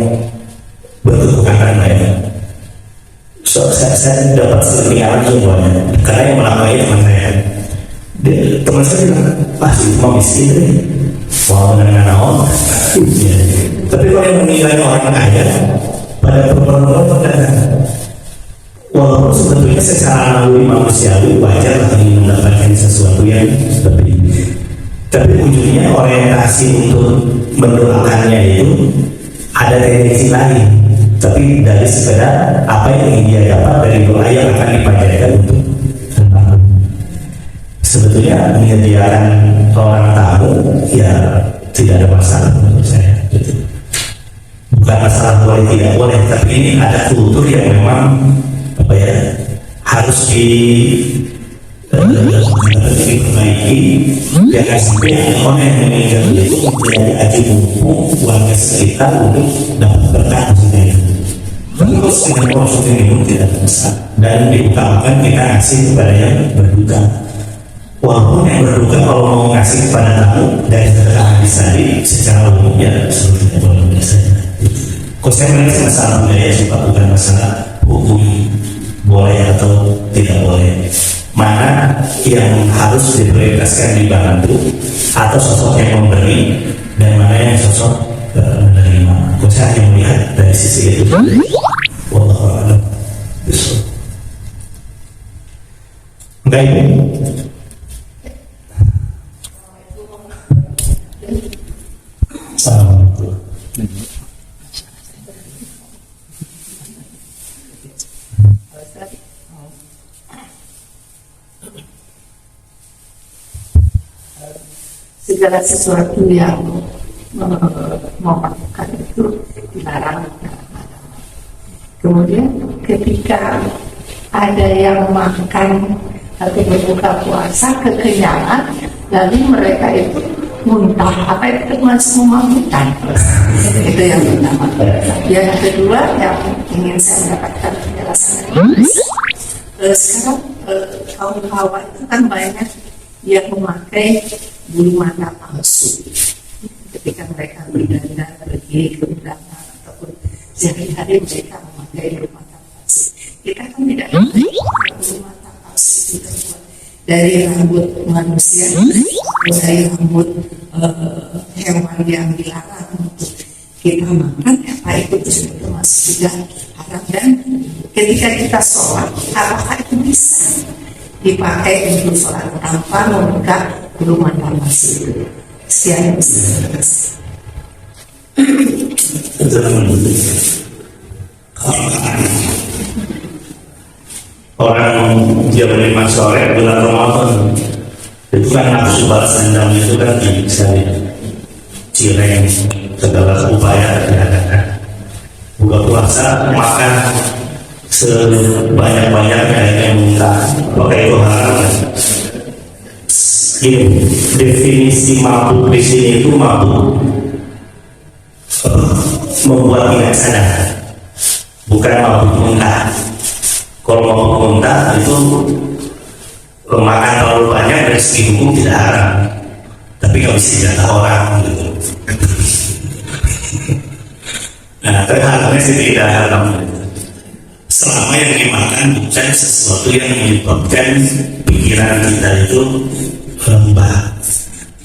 berkebutuhan lain. Saya dapat selingan semuanya karena yang menamai teman saya. Teman saya bilang pasti cuma miskin deh, mau nana-nana. Tapi kalau yang meninggalnya orang kaya, pada perempuan walaupun sebetulnya secara naluri manusiawi wajar ingin mendapatkan sesuatu yang seperti ini, tapi ujungnya orientasi untuk mendoakannya itu ada tendensi lain, tapi dari sekedar apa yang ingin dia dapat dari doa yang akan dipanjatkan untuk almarhum. Sebetulnya menyediakan orang tamu ya tidak ada masalah menurut saya, gitu. Bukan masalah boleh tidak boleh, tapi ini ada kultur yang memang harus diperbaiki. Jangan sampai orang yang meninggal itu menjadi aji mumpung warga sekitar untuk dapat berkah maksudnya itu. Terus dengan maksudnya minum tidak besar dan diutamakan kita ngasih kepada yang berduka. Walaupun yang berduka kalau mau ngasih kepada tamu dari sedekah hadis tadi secara umumnya sebetulnya boleh saja. Kok saya melihat masalah budaya juga bukan masalah hukum boleh atau tidak boleh. Mana yang harus diprioritaskan dibantu atau sosok yang memberi dan mana yang sosok menerima. Kok saya hanya melihat dari sisi itu. Wallahu a'lam. Enggak ibu. Assalamualaikum. Segala sesuatu yang memakan itu dilarang. Kemudian ketika ada yang makan atau berbuka puasa kekenyangan, lalu mereka itu muntah, apa itu masuk memamutan. Itu yang pertama. Yang kedua yang ingin saya dapatkan penjelasan, sekarang kaum Hawa itu kan banyak yang memakai bulu mata palsu ketika mereka berdandan pergi ke undangan ataupun sehari-hari mereka memakai bulu mata palsu. Kita kan tidak tahu bulu mata palsu itu terbuat dari rambut manusia atau dari rambut hewan yang dilarang untuk kita makan, apa itu termasuk juga haram. Dan ketika kita sholat, apakah itu bisa dipakai untuk sholat tanpa membuka bulu mata palsu? Sekian. Orang dia menerima sore bulan Ramadan itu kan nafsu balas dendam itu kan bisa cireng segala upaya diadakan buka puasa makan sebanyak-banyaknya yang minta pakai itu haram. Ini definisi mabuk di sini itu mabuk membuat tidak sadar, bukan mabuk muntah. Kalau mabuk muntah itu makan terlalu banyak dari segi hukum tidak haram, tapi nggak bisa jatah orang gitu. Nah, tapi haramnya sih tidak haram selama yang dimakan bukan sesuatu yang menyebabkan pikiran kita itu lembah.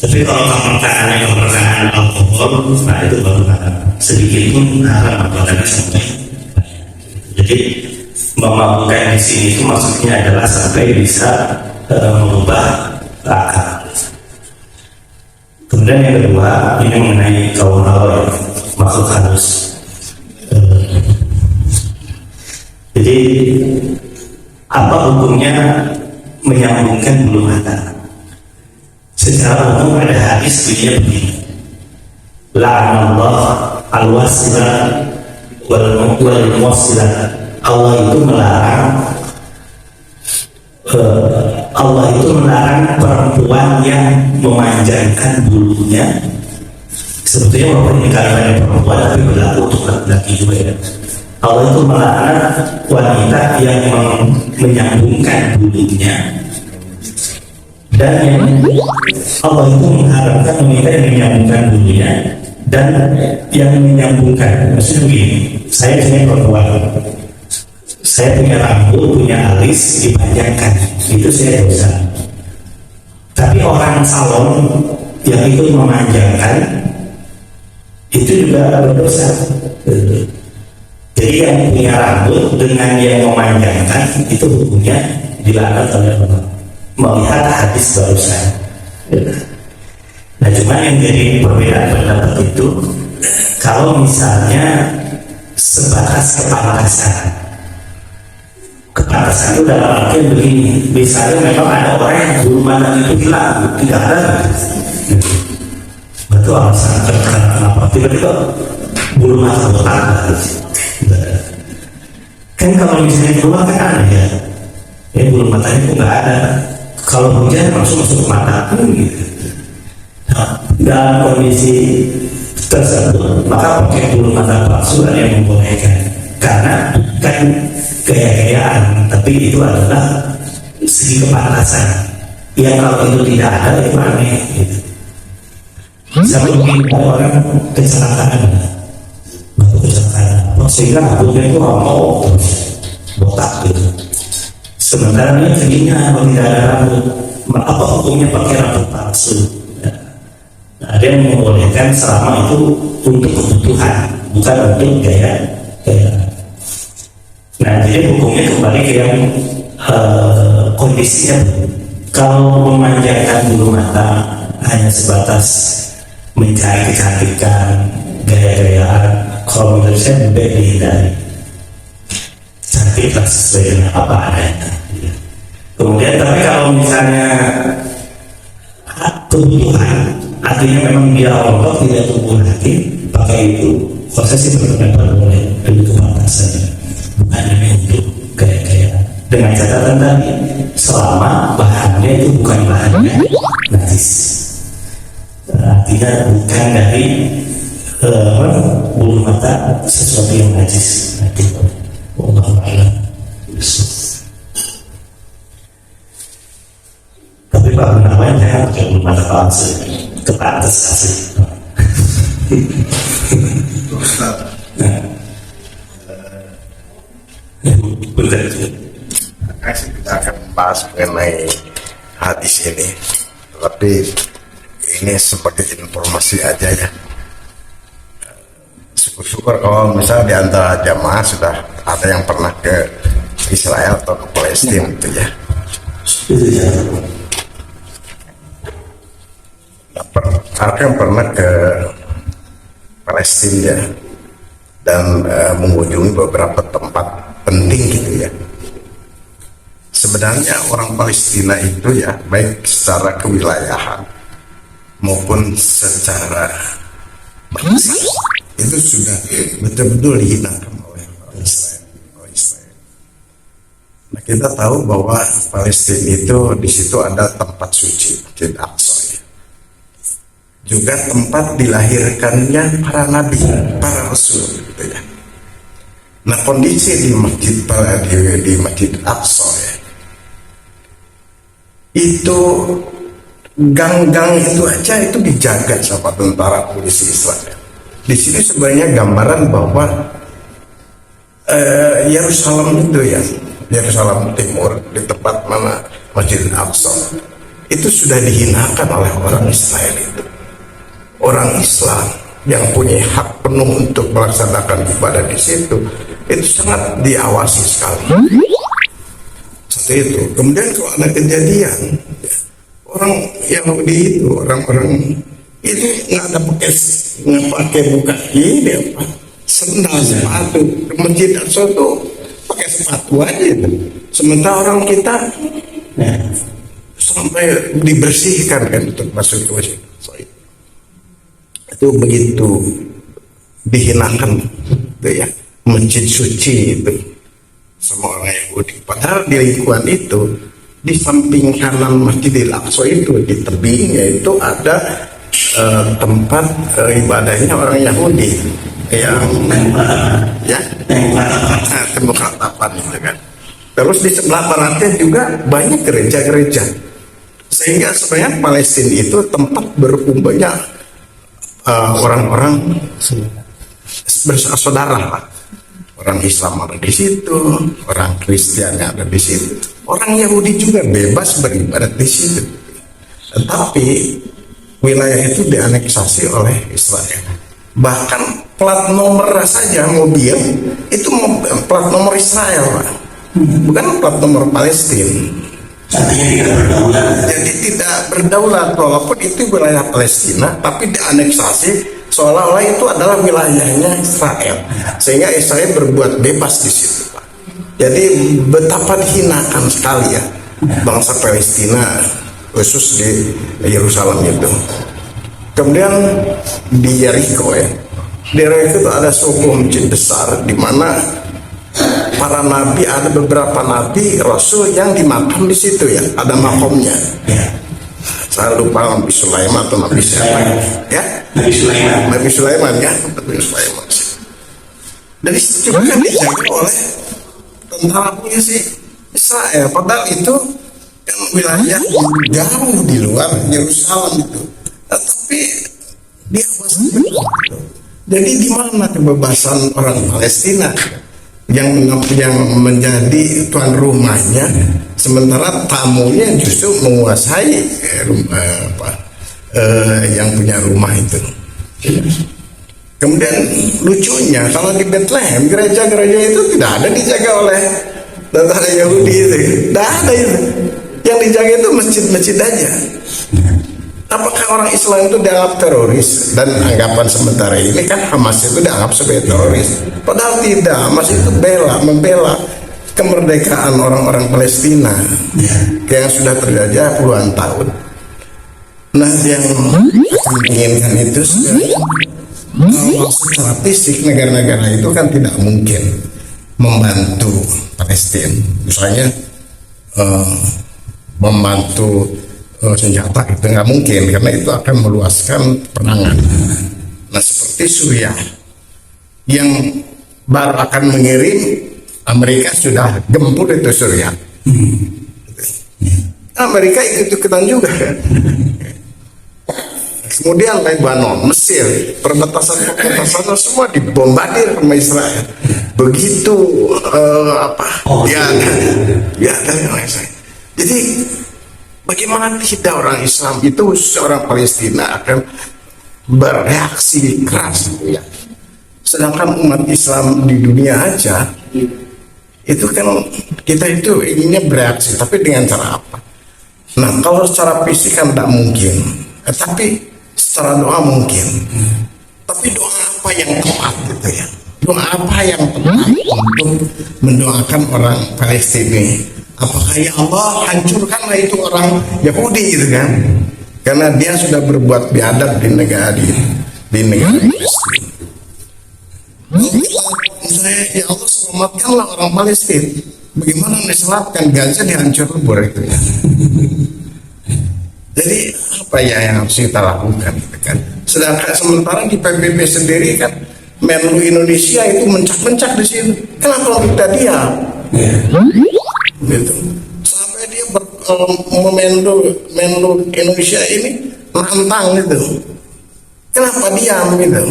Tapi kalau makanannya makanan alkohol, nah itu baru haram. Sedikit pun haram apalagi sampai banyak. Jadi memabukkan di sini itu maksudnya adalah sampai bisa mengubah akal. Kemudian yang kedua ini mengenai kaum hawa, makhluk halus. Jadi apa hukumnya menyambungkan bulu mata? Secara umum ada hadis bunyinya begini: la'anallah al-wasilah wal muwasilah. Allah itu melarang perempuan yang memanjangkan bulunya. Sebetulnya walaupun ini kalimatnya perempuan tapi berlaku untuk laki-laki juga ya. Allah itu melarang wanita yang menyambungkan bulunya, dan Allah itu mengharapkan wanita yang menyambungkan bulunya dan yang menyambungkan. Maksudnya begini, saya punya perempuan, saya punya rambut, punya alis dipanjangkan, itu saya dosa. Tapi orang salon yang ikut memanjangkan itu juga berdosa. Jadi yang punya rambut dengan yang memanjangkan itu hukumnya dilaknat oleh Allah. Melihat hadis barusan. Nah, cuma yang jadi perbedaan pendapat itu kalau misalnya sebatas kepantasan. Kepantasan itu dalam artian begini, misalnya memang ada orang yang bulu mata itu hilang, tidak ada. Betul alasan kenapa tiba-tiba bulu mata botak. Kan kalau misalnya keluar kan aneh ya, bulu matanya itu nggak ada. Kalau hujan langsung masuk ke mata gitu. Nah, dalam kondisi tersebut maka pakai bulu mata palsu ada yang membolehkan, karena kan gaya-gayaan, tapi itu adalah segi kepantasan. Yang kalau itu tidak ada itu aneh gitu. Sama mungkin orang kecelakaan, sehingga rambutnya itu mau botak gitu. Sementara ini tingginya kalau tidak ada rambut, apa hukumnya pakai rambut palsu? Nah, ada yang membolehkan selama itu untuk kebutuhan, bukan untuk gaya. Nah, jadi hukumnya kembali ke yang kondisinya. Kalau memanjangkan bulu mata hanya sebatas mencari kecantikan, gaya-gayaan, kalau menurut saya lebih dihindari. Cantiklah sesuai dengan apa adanya. Kemudian tapi kalau misalnya kebutuhan, artinya memang dia Allah tidak tumbuh lagi, pakai itu prosesi berpendapat boleh lebih kepantasan, bukan hanya untuk gaya-gayaan. Dengan catatan tadi, selama bahannya itu bukan bahannya najis, artinya bukan dari bulu mata sesuatu yang najis. Wallahu a'lam. Tapi Pak Gunawan jangan pakai bulu mata palsu, kepantas asli. Betul. Kita akan bahas mengenai hadis ini, tapi ini sebagai informasi aja ya. Syukur-syukur kalau misalnya di antara jamaah sudah ada yang pernah ke Israel atau ke Palestina gitu ya. Ada yang pernah ke Palestina ya, dan mengunjungi beberapa tempat penting gitu ya. Sebenarnya orang Palestina itu ya, baik secara kewilayahan maupun secara bangsa, itu sudah betul-betul dihinakan oleh orang Israel. Nah, kita tahu bahwa Palestina itu di situ ada tempat suci, Masjid Aqsa ya. Juga tempat dilahirkannya para nabi, para rasul gitu ya. Nah, kondisi di Masjid Aqsa ya, itu gang-gang itu aja itu dijaga sama tentara polisi Israel. Di sini sebenarnya gambaran bahwa Yerusalem itu ya, Yerusalem Timur di tempat mana Masjid Aqsa itu sudah dihinakan oleh orang Israel itu. Orang Islam yang punya hak penuh untuk melaksanakan ibadah di situ itu sangat diawasi sekali. Satu itu. Kemudian kalau ada kejadian ya, orang Yahudi itu, orang-orang itu nggak pakai buka ini apa sendal sepatu. Masjid Aqsa itu pakai sepatu aja itu. Sementara orang kita sampai dibersihkan kan untuk masuk ke masjid. Itu begitu dihinakan itu ya, masjid suci itu sama orang Yahudi. Padahal di lingkungan itu, di samping kanan Masjidil Aqsa itu, di tebingnya itu ada tempat ibadahnya orang Yahudi yang ya tembok ratapan itu kan. Terus di sebelah baratnya juga banyak gereja-gereja, sehingga sebenarnya Palestina itu tempat berkumpulnya orang-orang bersaudara lah. Orang Islam ada di situ, orang Kristen ada di situ, orang Yahudi juga bebas beribadat di situ. Tetapi wilayah itu dianeksasi oleh Israel. Bahkan plat nomor saja mobil itu plat nomor Israel, Pak. Bukan plat nomor Palestina. Artinya tidak berdaulat. Jadi tidak berdaulat, walaupun itu wilayah Palestina, tapi dianeksasi seolah-olah itu adalah wilayahnya Israel, sehingga Israel berbuat bebas di situ, Pak. Jadi betapa dihinakan sekali ya bangsa Palestina, khusus di Yerusalem itu. Kemudian di Yeriko ya, di Yeriko itu ada sebuah masjid besar di mana para nabi, ada beberapa nabi rasul yang dimakam di situ ya, ada makomnya. Ya. Saya lupa Nabi Sulaiman atau Nabi siapa ya? Nabi Sulaiman. Nabi Sulaiman ya, Nabi Sulaiman. Dan itu juga kan dijaga oleh tentara polisi Israel. Padahal itu kan wilayah jauh di luar Yerusalem itu. Tapi diawasi benar. Jadi di mana kebebasan orang Palestina yang menjadi tuan rumahnya, sementara tamunya justru menguasai yang punya rumah itu. Kemudian lucunya kalau di Bethlehem, gereja-gereja itu tidak ada dijaga oleh tentara Yahudi itu, tidak ada itu. Yang dijaga itu masjid-masjid aja. Apakah orang Islam itu dianggap teroris? Dan anggapan sementara ini kan Hamas itu dianggap sebagai teroris. Padahal tidak, Hamas itu membela kemerdekaan orang-orang Palestina yang sudah terjadi puluhan tahun. Nah, yang menginginkan itu sebenarnya kalau secara fisik negara-negara itu kan tidak mungkin membantu Palestina. Misalnya membantu senjata itu nggak mungkin, karena itu akan meluaskan perangan. Nah, seperti Suriah yang baru akan mengirim, Amerika sudah gempur itu Suriah. Amerika ikut-ikutan juga. Kemudian Lebanon, Mesir, perbatasan semua dibombardir sama Israel. Begitu jadi bagaimana tidak orang Islam itu, seorang Palestina akan bereaksi keras ya. Sedangkan umat Islam di dunia aja itu kan kita itu inginnya bereaksi, tapi dengan cara apa? Nah, kalau secara fisik kan tidak mungkin, tapi secara doa mungkin. Tapi doa apa yang tepat gitu ya? Doa apa yang tepat untuk mendoakan orang Palestina? Apakah ya Allah hancurkanlah itu orang Yahudi gitu kan? Karena dia sudah berbuat biadab di negara Palestina. Misalnya ya Allah selamatkanlah orang Palestina. bagaimana diselatkan gajah dihancur lebur itu ya. Jadi apa ya yang harus kita lakukan gitu kan. Sedangkan sementara di PBB sendiri kan Menlu Indonesia itu mencak-mencak di situ. Kenapa kita diam? Gitu. Sampai dia Menlu Indonesia ini nantang gitu. Kenapa diam gitu?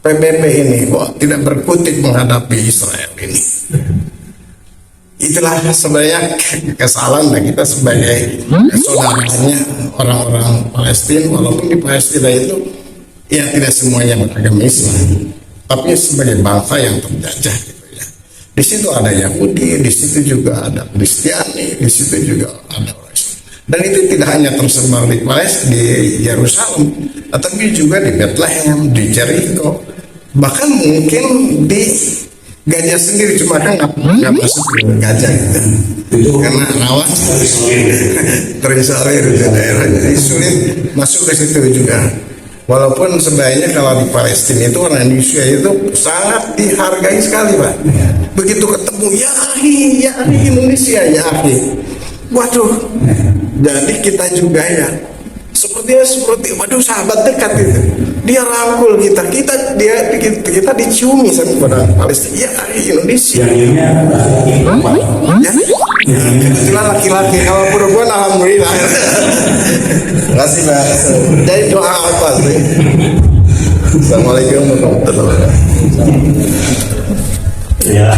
PBB ini kok tidak berkutik menghadapi Israel ini. Itulah sebenarnya kesalahan kita sebagai saudaranya orang-orang Palestina, walaupun di Palestina itu ya tidak semuanya beragama Islam, tapi sebagai bangsa yang terjajah gitu ya. Di situ ada Yahudi, di situ juga ada Kristiani, di situ juga ada orang Islam. Dan itu tidak hanya tersebar di Palestina, di Yerusalem, tetapi juga di Bethlehem, di Jericho, bahkan mungkin di gajah sendiri, cuma kan nggak masuk ke gajah gitu. Karena rawan terisolir di daerah, jadi sulit masuk ke situ juga. Walaupun sebenarnya kalau di Palestina itu orang Indonesia itu sangat dihargai sekali Pak. Begitu ketemu ya Indonesia ya waduh, jadi kita juga ya seperti waduh sahabat dekat itu. Dia rangkul kita diciumi sama pada Palestina. Ya Indonesia. Ya, kebetulan laki-laki. Kalau perempuan alhamdulillah. Terima kasih Pak. Jadi doa apa sih? Assalamualaikum warahmatullahi wabarakatuh. Ya,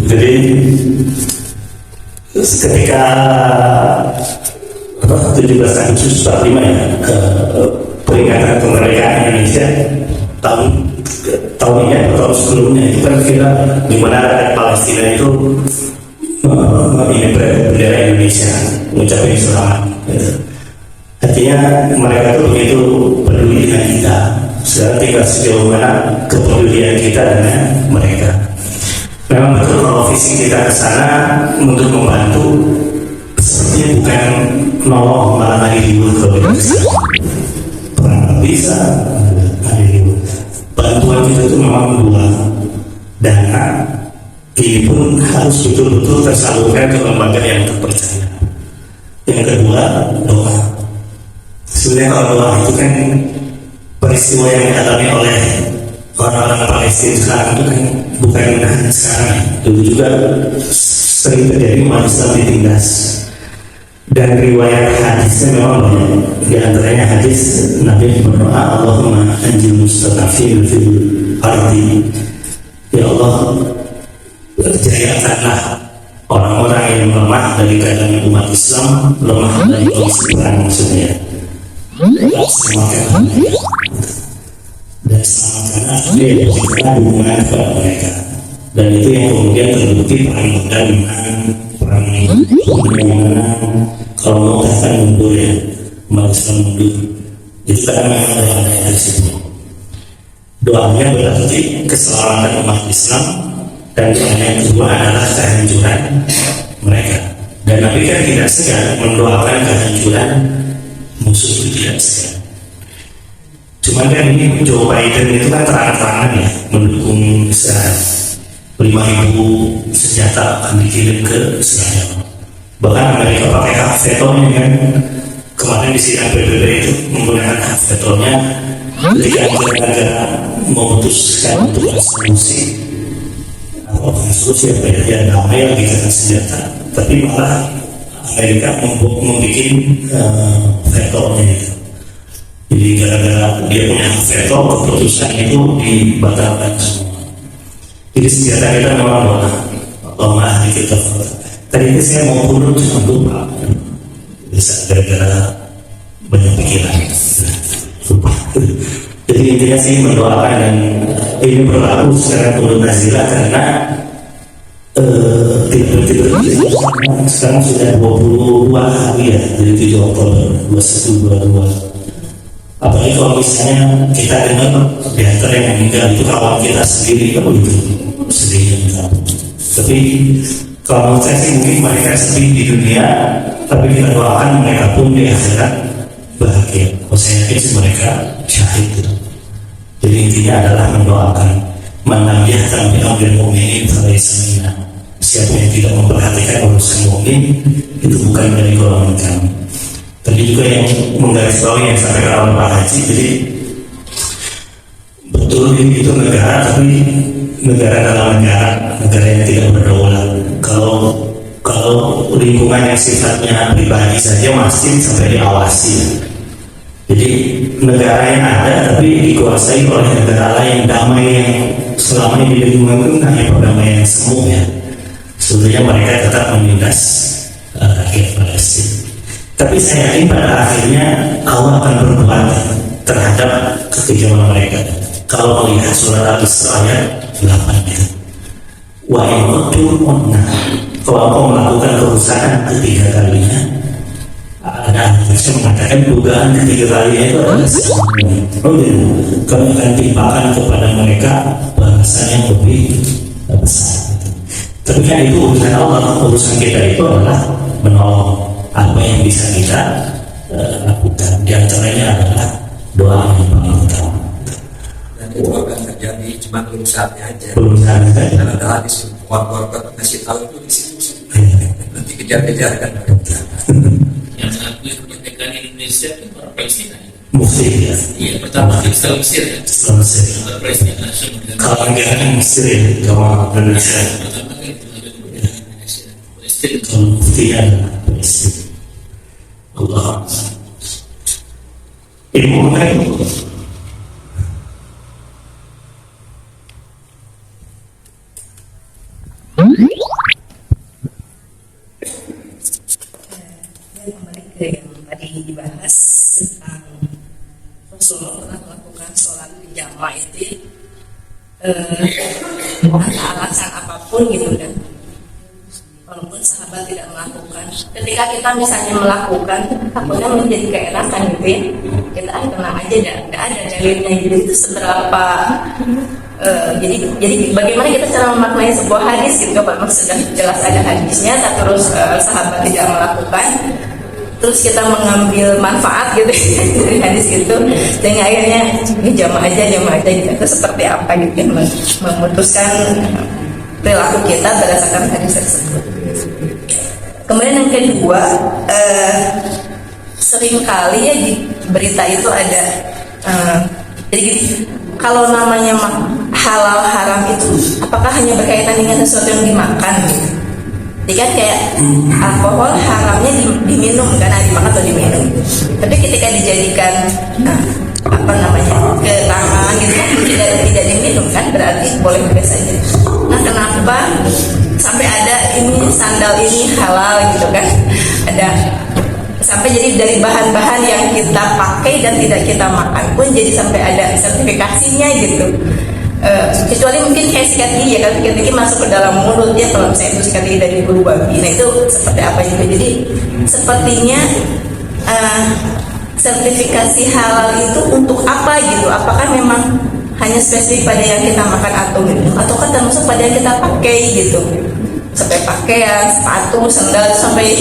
jadi ketika 17 Agustus 45 ya, peringatan kemerdekaan Indonesia tahun ini atau tahun sebelumnya itu kan kita di mana Palestina itu mengirim bendera Indonesia mengucapkan selamat. Artinya mereka itu begitu peduli dengan kita. Sekarang tinggal sejauh mana kepedulian kita dengan mereka. Memang betul kalau visi kita ke sana untuk membantu, sepertinya bukan nolong malah lagi libur kalau bisa bantuan kita itu memang dua, dana ini pun harus betul-betul tersalurkan ke lembaga yang terpercaya. Yang kedua, doa. Sebenarnya kalau doa itu kan peristiwa yang dialami oleh orang-orang Palestina sekarang itu kan bukan hanya sekarang, dulu juga sering terjadi umat Islam ditindas. Dan riwayat hadisnya memang banyak. Di antaranya hadis Nabi berdoa, Allahumma anjil mustadafin fil ardi. Ya Allah, jayakanlah orang-orang yang lemah dari kalangan umat Islam, lemah dari kondisi perang maksudnya. Dan selamatkanlah dia yang memberikan hubungan kepada mereka. Dan itu yang kemudian terbukti perang Badar menang, perang kalau mau katakan mundur ya, umat Islam mundur. Itu karena memang ada dari situ. Doanya berarti keselamatan umat Islam, dan doanya yang kedua adalah kehancuran mereka. Dan Nabi kan tidak segan mendoakan kehancuran musuh, itu tidak segan. Cuman kan ini Joe Biden itu kan terang-terangan ya mendukung Israel. 5.000 senjata akan dikirim ke Israel. Bahkan Amerika pakai hak vetonya kan. Kemarin di sidang PBB itu menggunakan hak vetonya ketika negara memutuskan untuk resolusi apa ya damai yang dikatakan senjata, tapi malah Amerika membuat vetonya itu. Jadi gara-gara dia punya hak veto, keputusan itu dibatalkan semua. Jadi senjata kita memang doa. Allahumma ahli kita. Tadi itu saya mau punut cuma lupa. Bisa gara-gara banyak pikiran. Jadi intinya sih mendoakan, dan ini berlaku secara turun nazilah karena tidak berhenti. Sekarang sudah 22 hari ya, dari 7 Oktober 2122. Apalagi kalau misalnya kita dengar di antara yang meninggal itu kawan kita sendiri, kan begitu sedihnya. Tapi kalau menurut saya sih mungkin mereka sedih di dunia, tapi kita doakan mereka pun di akhirat bahagia. Kalau saya yakin sih mereka syahid gitu. Jadi intinya adalah mendoakan, menambahkan bi'amril mu'minin falaysa minna. siapa yang tidak memperhatikan urusan mukmin itu bukan dari golongan kami. Tadi juga yang menggarisbawahi yang sampai oleh Pak Haji, jadi betul itu negara, tapi negara dalam negara yang tidak berdaulat. Kalau lingkungan yang sifatnya pribadi saja masih sampai diawasi. Jadi negara yang ada tapi dikuasai oleh negara lain damai yang selama ini di lingkungan itu hanya perdamaian semu ya. Sebenarnya mereka tetap menindas rakyat Palestina. Tapi saya yakin pada akhirnya Allah akan berbuat terhadap kekejaman mereka. Kalau melihat surat Al-Isra ayat 8 itu, wa in kalau kau melakukan kerusakan ketiga kalinya, ada yang mengatakan dugaan ketiga kalinya itu adalah kami akan timpakan kepada mereka balasan yang lebih besar. Tapi kan itu urusan Allah, urusan kita itu adalah menolong apa yang bisa kita lakukan. Di antaranya adalah doa yang paling utama. Dan itu akan terjadi cuma belum saatnya aja. Belum saatnya saja. Dan ada hadis warga ngasih tahu itu di situ. Nanti kejar-kejar kan. Yang mengakui kemerdekaan Indonesia itu orang Palestina. Mufti ya. Iya, pertama setelah Mesir ya. Setelah Mesir. Setelah Palestina langsung. Kalau negara kan Mesir ya, kalau Indonesia. Pertama kan itu ada kemerdekaan Indonesia. Palestina. Kalau Mufti adalah Palestina. Allah. Ilmu apa itu? Kembali ke yang tadi dibahas tentang Rasulullah pernah melakukan sholat berjamaah itu tanpa alasan apapun gitu kan, walaupun sahabat tidak melakukan. Ketika kita misalnya melakukan, takutnya menjadi keenakan gitu ya, kita tenang aja, tidak ada dalilnya gitu. Itu seberapa jadi bagaimana kita cara memaknai sebuah hadis gitu kan, sudah jelas ada hadisnya, tapi terus sahabat tidak melakukan, terus kita mengambil manfaat gitu dari hadis itu, sehingga akhirnya jamaah aja gitu. Itu seperti apa gitu ya, memutuskan perilaku kita berdasarkan hadis tersebut. Kemudian yang kedua, seringkali ya di berita itu ada jadi kalau namanya halal haram itu apakah hanya berkaitan dengan sesuatu yang dimakan gitu. Jadi kan kayak alkohol haramnya diminum karena dimakan atau diminum. Tapi ketika dijadikan ke tangan gitu kan tidak diminum kan, berarti boleh saja. Nah, kenapa sampai ada ini sandal ini halal gitu kan? Ada sampai jadi dari bahan-bahan yang kita pakai dan tidak kita makan pun jadi sampai ada sertifikasinya gitu. Kecuali mungkin kayak sikat gigi ya, kalau sikat gigi masuk ke dalam mulut ya, kalau misalnya itu sikat gigi dari bulu babi, nah itu seperti apa juga. Jadi sepertinya sertifikasi halal itu untuk apa gitu? Apakah memang hanya spesifik pada yang kita makan atau minum, ataukah termasuk pada yang kita pakai gitu? Sampai pakaian, sepatu, sandal, sampai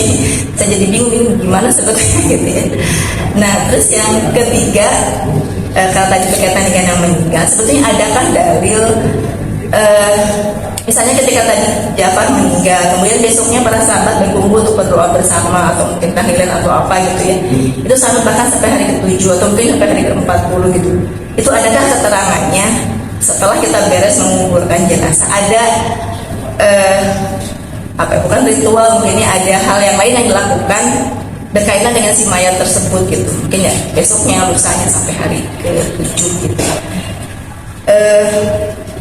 saya jadi bingung gimana sebetulnya gitu ya. Nah terus yang ketiga, kalau tadi berkaitan dengan yang meninggal, sebetulnya adakah dalil misalnya ketika tadi Ja'far meninggal, kemudian besoknya para sahabat berkumpul untuk berdoa bersama atau mungkin tahlilan atau apa gitu ya, itu sampai bahkan sampai hari ke-7 atau mungkin sampai hari ke-40 gitu. Itu adakah keterangannya setelah kita beres menguburkan jenazah, ada bukan ritual, mungkin ada hal yang lain yang dilakukan berkaitan dengan si mayat tersebut gitu, mungkin ya besoknya, lusanya sampai hari ke-7 gitu.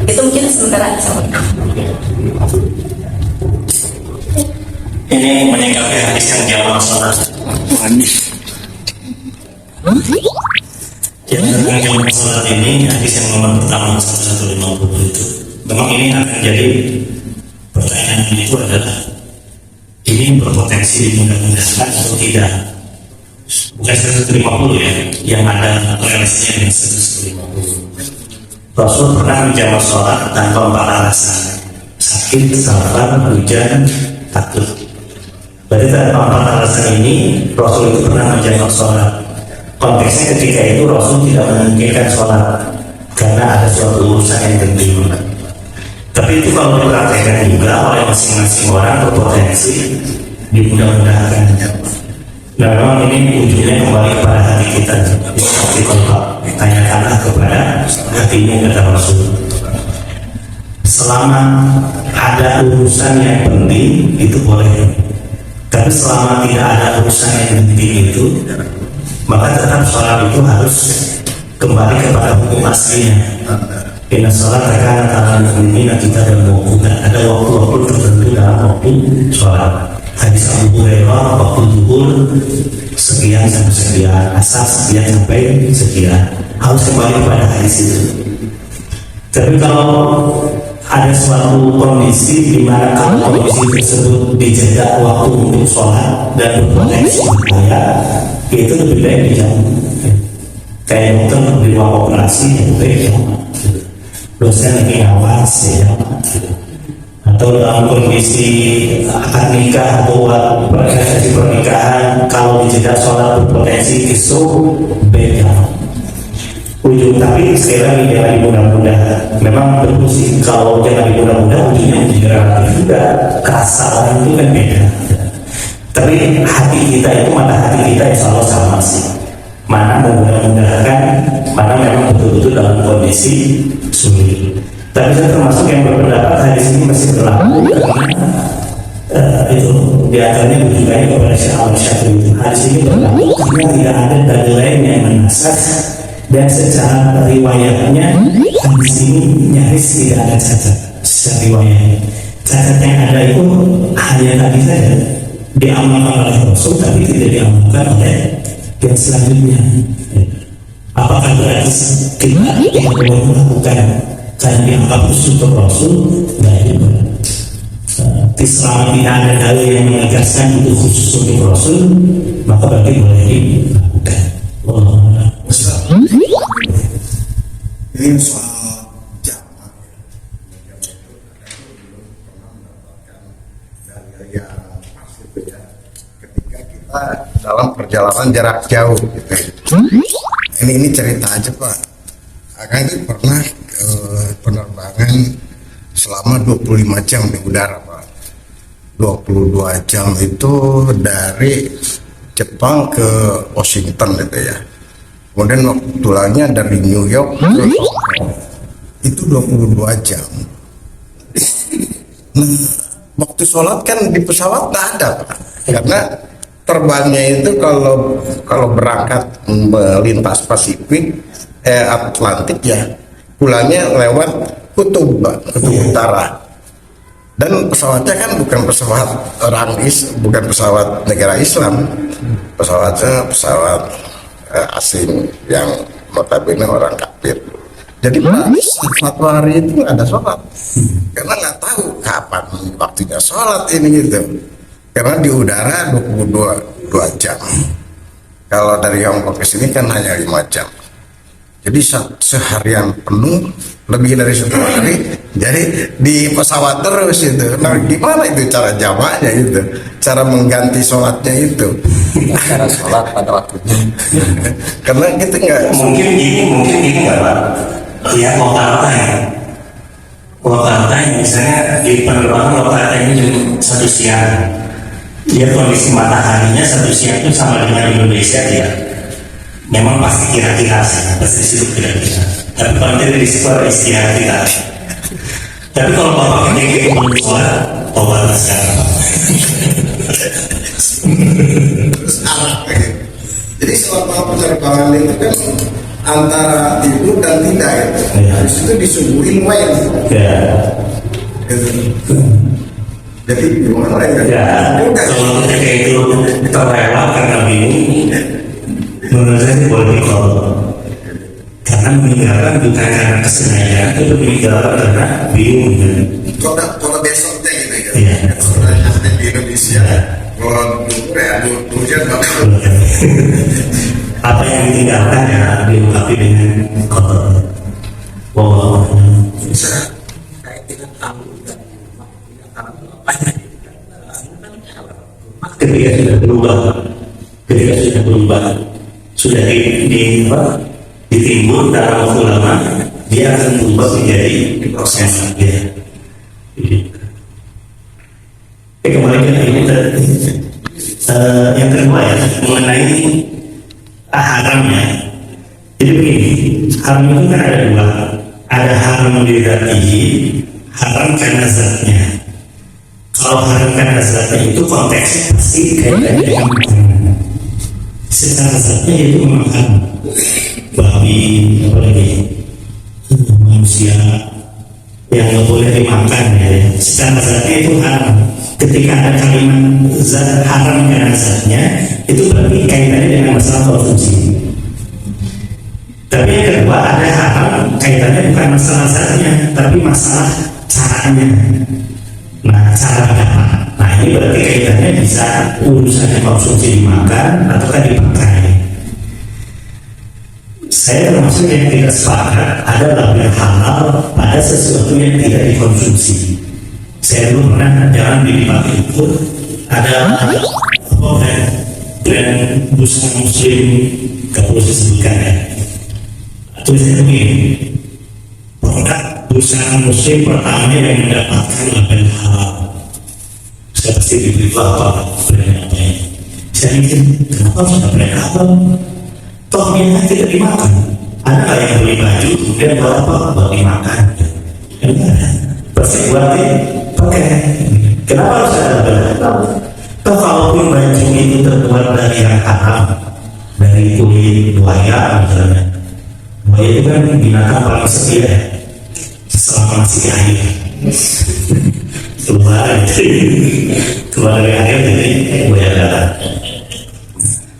Itu mungkin sementara. Ini menyikapi hadis yang jamaah sholat. Yang jamaah sholat ini hadis yang nomor pertama 1150 itu. Memang ini akan jadi pertanyaan itu adalah ini berpotensi dimudah-mudahkan atau tidak. Bukan 150 ya, yang ada relasinya dengan 150. Rasul pernah menjawab sholat tanpa 4 alasan: sakit, safar, hujan, takut. Berarti tanpa 4 alasan ini Rasul itu pernah menjawab sholat. Konteksnya ketika itu Rasul tidak meninggalkan sholat karena ada suatu urusan yang penting. Tapi itu kalau dipraktekkan juga oleh masing-masing orang berpotensi dimudah-mudahkan. Nah memang ini ujungnya kembali kepada hati kita. Seperti kalau tanyakanlah kepada hatinya kata Rasul. Selama ada urusan yang penting itu boleh. Tapi selama tidak ada urusan yang penting itu, maka tetap sholat itu harus kembali kepada hukum aslinya. Inna sholat akan antara mukminin kita dan mukmin. Ada waktu-waktu tertentu dalam waktu sholat. Hadis Abu Hurairah, waktu zuhur sekian sampai sekian, asar sekian sampai sekian, harus kembali kepada hadis itu. Tapi kalau ada suatu kondisi di mana kalau kondisi tersebut dijaga waktu untuk sholat dan berpotensi bahaya, itu lebih baik dijauh. Kayak dokter di ruang operasi yang baik dijauh. Dosen lagi ngawas ya, atau dalam kondisi akad nikah atau organisasi pernikahan, kalau dijaga sholat berpotensi kisruh beda ujung. Tapi sekali lagi jangan mudah-mudahan, memang betul sih kalau jangan mudah-mudahan ujungnya juga juga kasar itu kan beda. Tapi hati kita itu, mata hati kita insya Allah sama sih, mana mudah-mudahan, mana memang betul-betul dalam kondisi sulit. Tapi saya termasuk yang berpendapat hadis ini masih berlaku karena itu diantaranya juga kepada Syekh Al-Syafi'i itu hadis ini berlaku karena tidak ada dalil lain yang menasas, dan secara riwayatnya hadis ini nyaris tidak ada cacat secara riwayatnya. Cacat yang ada itu hanya tadi saja diamalkan oleh Rasul tapi tidak diamalkan oleh yang selanjutnya. Apakah berarti kita tidak boleh melakukan karena dianggap untuk Rasul? Tidak juga. Selama tidak ada dalil yang menegaskan itu khusus untuk Rasul, maka berarti boleh dilakukan. Ini soal jamak. Dalil yang pasti itu ya, ketika kita dalam perjalanan jarak jauh gitu. Ini cerita aja Pak. Akan itu pernah penerbangan selama 25 jam di udara Pak. 22 jam itu dari Jepang ke Washington gitu ya. Kemudian waktu pulangnya dari New York ke itu 22 jam. Nah, waktu sholat kan di pesawat tak ada Pak. Karena terbangnya itu kalau berangkat melintas Pasifik Atlantik ya, pulangnya lewat kutub utara. Dan pesawatnya kan bukan pesawat bukan pesawat negara Islam, pesawatnya pesawat asing yang notabene orang kafir. Jadi satu hari itu ada sholat karena nggak tahu kapan waktunya sholat ini gitu. Karena di udara 22 jam. Kalau dari Hongkong ke sini kan hanya 5 jam. Jadi seharian penuh, lebih dari 1 hari. Jadi di pesawat terus itu. Nah, gimana itu cara jamaknya itu? Cara mengganti sholatnya itu? Cara sholat pada waktunya. Karena kita nggak. Mungkin ini nggak Pak? Ya lokal misalnya di penerbangan lokal ini jam 1 siang. Dia kondisi mataharinya 1 siang itu sama dengan Indonesia ya. Memang pasti kira-kira sih, pasti situ kira-kira. Tapi kalau dari sekolah istirahat kita. Tapi kalau bapak ini belum sholat, tobat sekarang. Jadi selama penerbangan itu kan antara tidur dan tidak itu. Habis itu disuguhin wine. Ya. Jadi gimana Ya, kalau ketika itu terlewat karena bingung, menurut saya boleh dikolong. Karena meninggalkan bukan karena kesengajaan, itu meninggalkan karena bingung. Kalau besoknya gitu ya. Iya. Soalnya di Indonesia, kalau hujan banget. Apa yang ditinggalkan ya dilengkapi dengan kotor. Wow. Ketika sudah berubah, sudah ditimbun dalam waktu lama, dia akan berubah menjadi proses dia. Kembali ke ini tadi. Yang kedua ya, mengenai haram ya. Jadi begini, haram itu kan ada dua. Ada haram lidatihi, haram karena zatnya. Kalau haram karena zatnya itu konteksnya pasti kaitannya dengan makanan. Secara zatnya itu memang haram. Babi, apalagi manusia yang nggak boleh dimakan ya. Secara zatnya itu haram. Ketika ada kalimat zat haram karena zatnya, itu berarti kaitannya dengan masalah konsumsi. Tapi yang kedua ada haram kaitannya bukan masalah zatnya, tapi masalah caranya. Nah, cara apa? Nah, ini berarti kaitannya bisa urusannya konsumsi dimakan ataukah dipakai. Saya termasuk yang tidak sepakat ada label halal pada sesuatu yang tidak dikonsumsi. Saya dulu pernah jalan di Pakai itu ada brand busana muslim, gak perlu disebutkan ya. Tulisnya begini, produk busana muslim pertama yang mendapatkan label halal. Saya pasti diberitahu apa brand apa ya. Saya mikir, kenapa harus ada brand halal? Toh dia tidak dimakan. Ada nggak yang beli baju kemudian buat apa? Buat dimakan. Enggak ada. Pasti buat pakai. Kenapa harus ada label halal? Toh kalaupun baju itu terbuat dari yang haram, dari kulit buaya misalnya. Buaya itu kan binatang paling setia ya, selama masih di air. keluar dari air jadi buaya darat.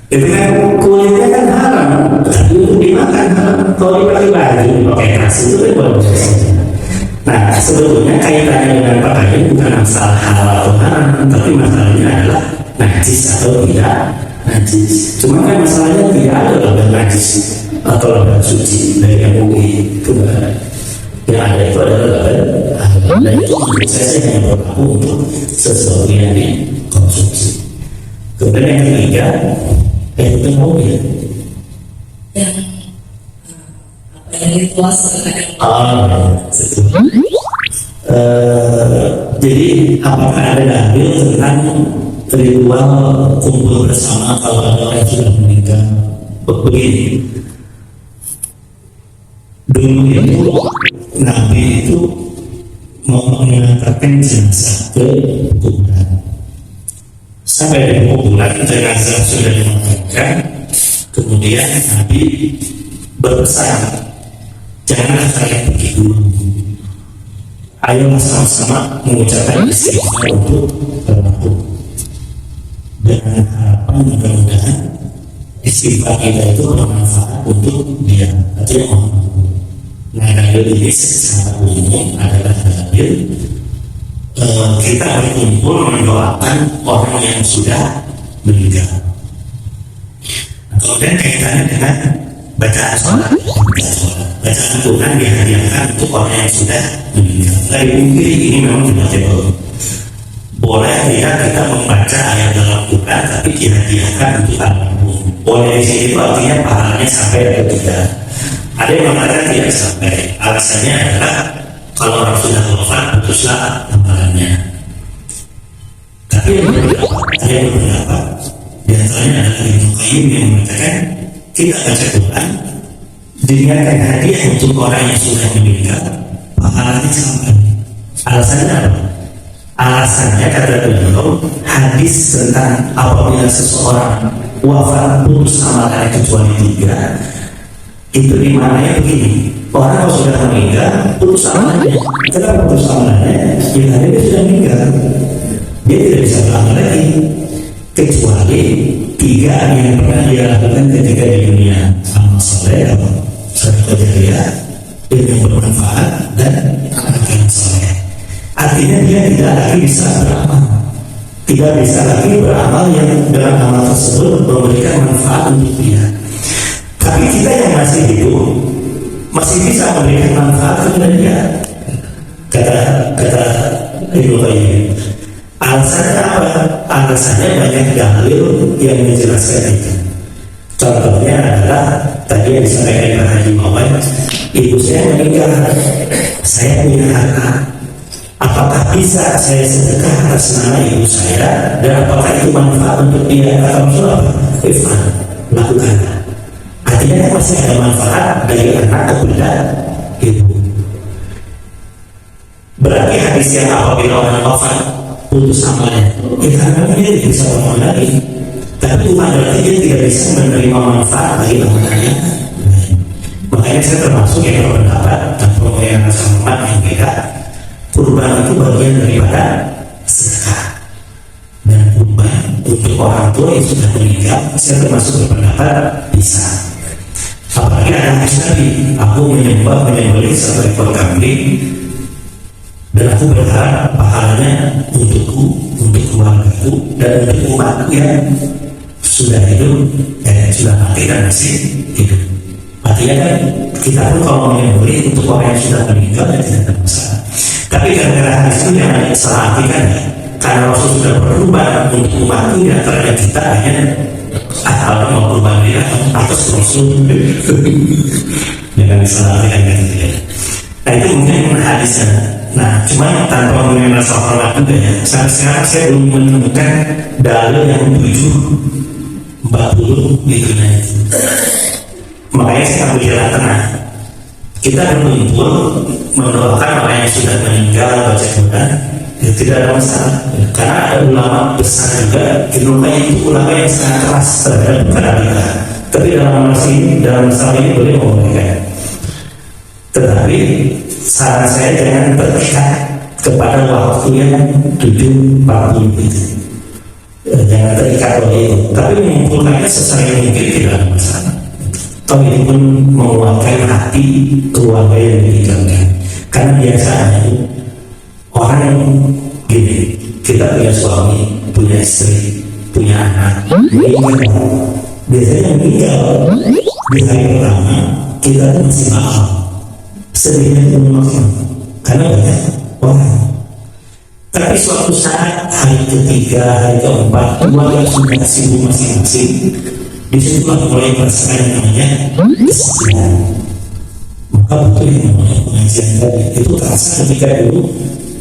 Itu kan kulitnya kan haram, tapi untuk dimakan haram. Kalau dipakai baju, pakai tas itu kan boleh saja. Nah, sebetulnya kaitannya dengan pakaian bukan masalah halal atau haram, tapi masalahnya adalah najis atau tidak najis. Cuma kan masalahnya tidak ada label najis atau label suci dari MUI itu ada. Yang ada itu adalah label halal, dan itu menurut saya hanya berlaku untuk sesuatu yang dikonsumsi. Kemudian yang ketiga, itu mobil. Yang ritual sebenarnya. Jadi apakah ada dalil tentang ritual kumpul bersama kalau ada orang yang sudah meninggal? Begini, dulu itu Nabi itu mau mengantarkan jenazah ke kuburan. Sampai di kuburan jenazah sudah dimakamkan, kemudian Nabi berpesan, jangan kalian pergi dulu. Ayo sama-sama mengucapkan istighfar untuk almarhum. Dengan harapan mudah-mudahan istighfar kita itu bermanfaat untuk dia. Artinya mohon. Nah, dalil ini secara umum adalah dalil kita berkumpul mendoakan orang yang sudah meninggal. Nah, kemudian kaitannya dengan bacaan sholat. Bacaan Quran dihadiahkan untuk orang yang sudah meninggal. Dari mungkin ini memang debatable. Boleh tidak kita membaca ayat dalam Quran tapi dihadiahkan untuk almarhum. Boleh di sini itu artinya pahalanya sampai atau tidak. Ada yang mengatakan tidak sampai. Alasannya adalah kalau orang sudah wafat putuslah amalannya. Tapi ada yang beberapa di antaranya adalah Ibnu Qayyim yang mengatakan kita baca Quran dengarkan hadiah untuk orang yang sudah meninggal pahalanya sampai. Alasannya apa? Alasannya kata beliau hadis tentang apabila seseorang wafat putus amalannya kecuali 3 itu dimaknanya begini, orang kalau sudah meninggal putus amalannya. Kenapa putus amalannya? Bila dia sudah meninggal dia tidak bisa beramal lagi kecuali 3 yang pernah dia lakukan ketika di dunia: amal soleh, sedekah jariyah, ilmu yang bermanfaat, dan amalan soleh. Artinya dia tidak lagi bisa beramal, tidak bisa lagi beramal yang dengan amal tersebut memberikan manfaat untuk dia. Tapi kita yang masih hidup masih bisa memberikan manfaat kepada dia. Kata Ibnu Qayyim. Alasannya apa? Alasannya banyak dalil yang menjelaskan itu. Contohnya adalah tadi yang disampaikan Pak Haji Muhammad, ibu saya meninggal, saya punya harta, Apakah bisa saya sedekah atas nama ibu saya, dan apakah itu manfaat untuk dia? Kata Rasulullah, ifan, lakukanlah. Artinya masih ada manfaat dari anak kepada ibu. Berarti hadis yang apabila orang wafat putus amalnya, kita namanya bisa orang lagi, tapi bukan berarti dia tidak bisa menerima manfaat dari amalnya. Makanya saya termasuk yang berpendapat dan yang sama yang beda. Kurban itu bagian daripada sedekah, dan kurban untuk orang tua yang sudah meninggal, saya termasuk berpendapat bisa. Apalagi ada hadis tadi, aku menyembelih satu ekor kambing, dan aku berharap pahalanya untukku, untuk keluargaku, dan untuk umatku yang sudah hidup, sudah mati dan masih hidup. Artinya kan kita pun kalau menyembelih untuk orang yang sudah meninggal ya tidak ada masalah. Tapi gara-gara hadis itu yang salah artikan ya, karena Rasul sudah berubah untuk umatku, di antaranya kita hanya kalau mau berubah dia atas Rasul dengan salah artikan gitu ya. Nah itu mungkin hadisnya. Nah cuma tanpa mengenal soal juga ya, sekarang saya belum menemukan dalil yang 40 gitu ya. Makanya saya ambil jalan tengah. Kita berkumpul mendoakan orang yang sudah meninggal, baca Quran, ya tidak ada masalah. Karena ada ulama besar juga, itu ulama yang sangat keras terhadap kita. Tapi dalam masalah ini boleh membolehkan. Tetapi saran saya jangan berpikat kepada waktu yang 7:40 itu. Jangan terikat oleh itu. Tapi mengumpulkannya sesering mungkin tidak ada masalah. Toh itu pun menguatkan hati keluarga yang ditinggalkan. Karena biasanya orang yang gini, kita punya suami, punya istri, punya anak, meninggal. Biasanya meninggal di hari pertama kita masih mahal, sedihnya itu maksimal karena banyak orang. Tapi suatu saat hari ketiga, hari keempat, keluarga sudah sibuk masing-masing. Disitulah mulai merasakan yang namanya kesedihan. Maka betul yang namanya pengajian tadi itu terasa ketika dulu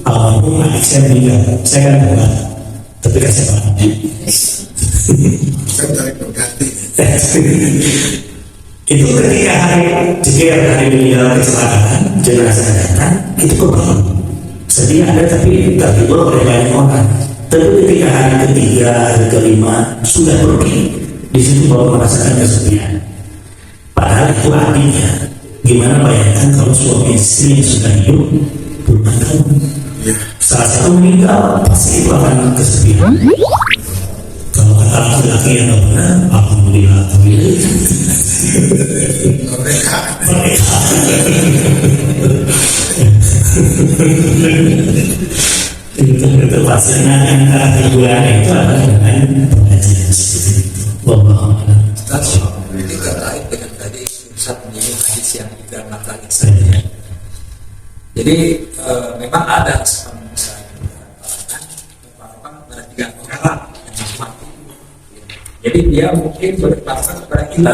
almarhum adik saya meninggal. Saya kan dapat, tapi kan saya paham. Itu ketika hari meninggal kecelakaan, jenazah datang, itu kebal. Sedih ada tapi terhibur oleh banyak orang. Tapi ketika hari ketiga, hari kelima sudah pergi, di situ baru merasakan kesedihan. Padahal itu artinya, gimana bayangkan kalau suami istri yang sudah hidup puluhan tahun, salah satu meninggal, pasti itu akan kesedihan. Kalau kata laki-laki yang tidak benar, alhamdulillah, mereka. Itu pastinya antara hiburan itu adalah dengan pengajian seperti itu. Ini terkait dengan tadi Ustaz menyinggung hadis yang tidak matang saja. Jadi memang ada orang meninggal orang yang mati. Jadi dia mungkin berpasang kepada kita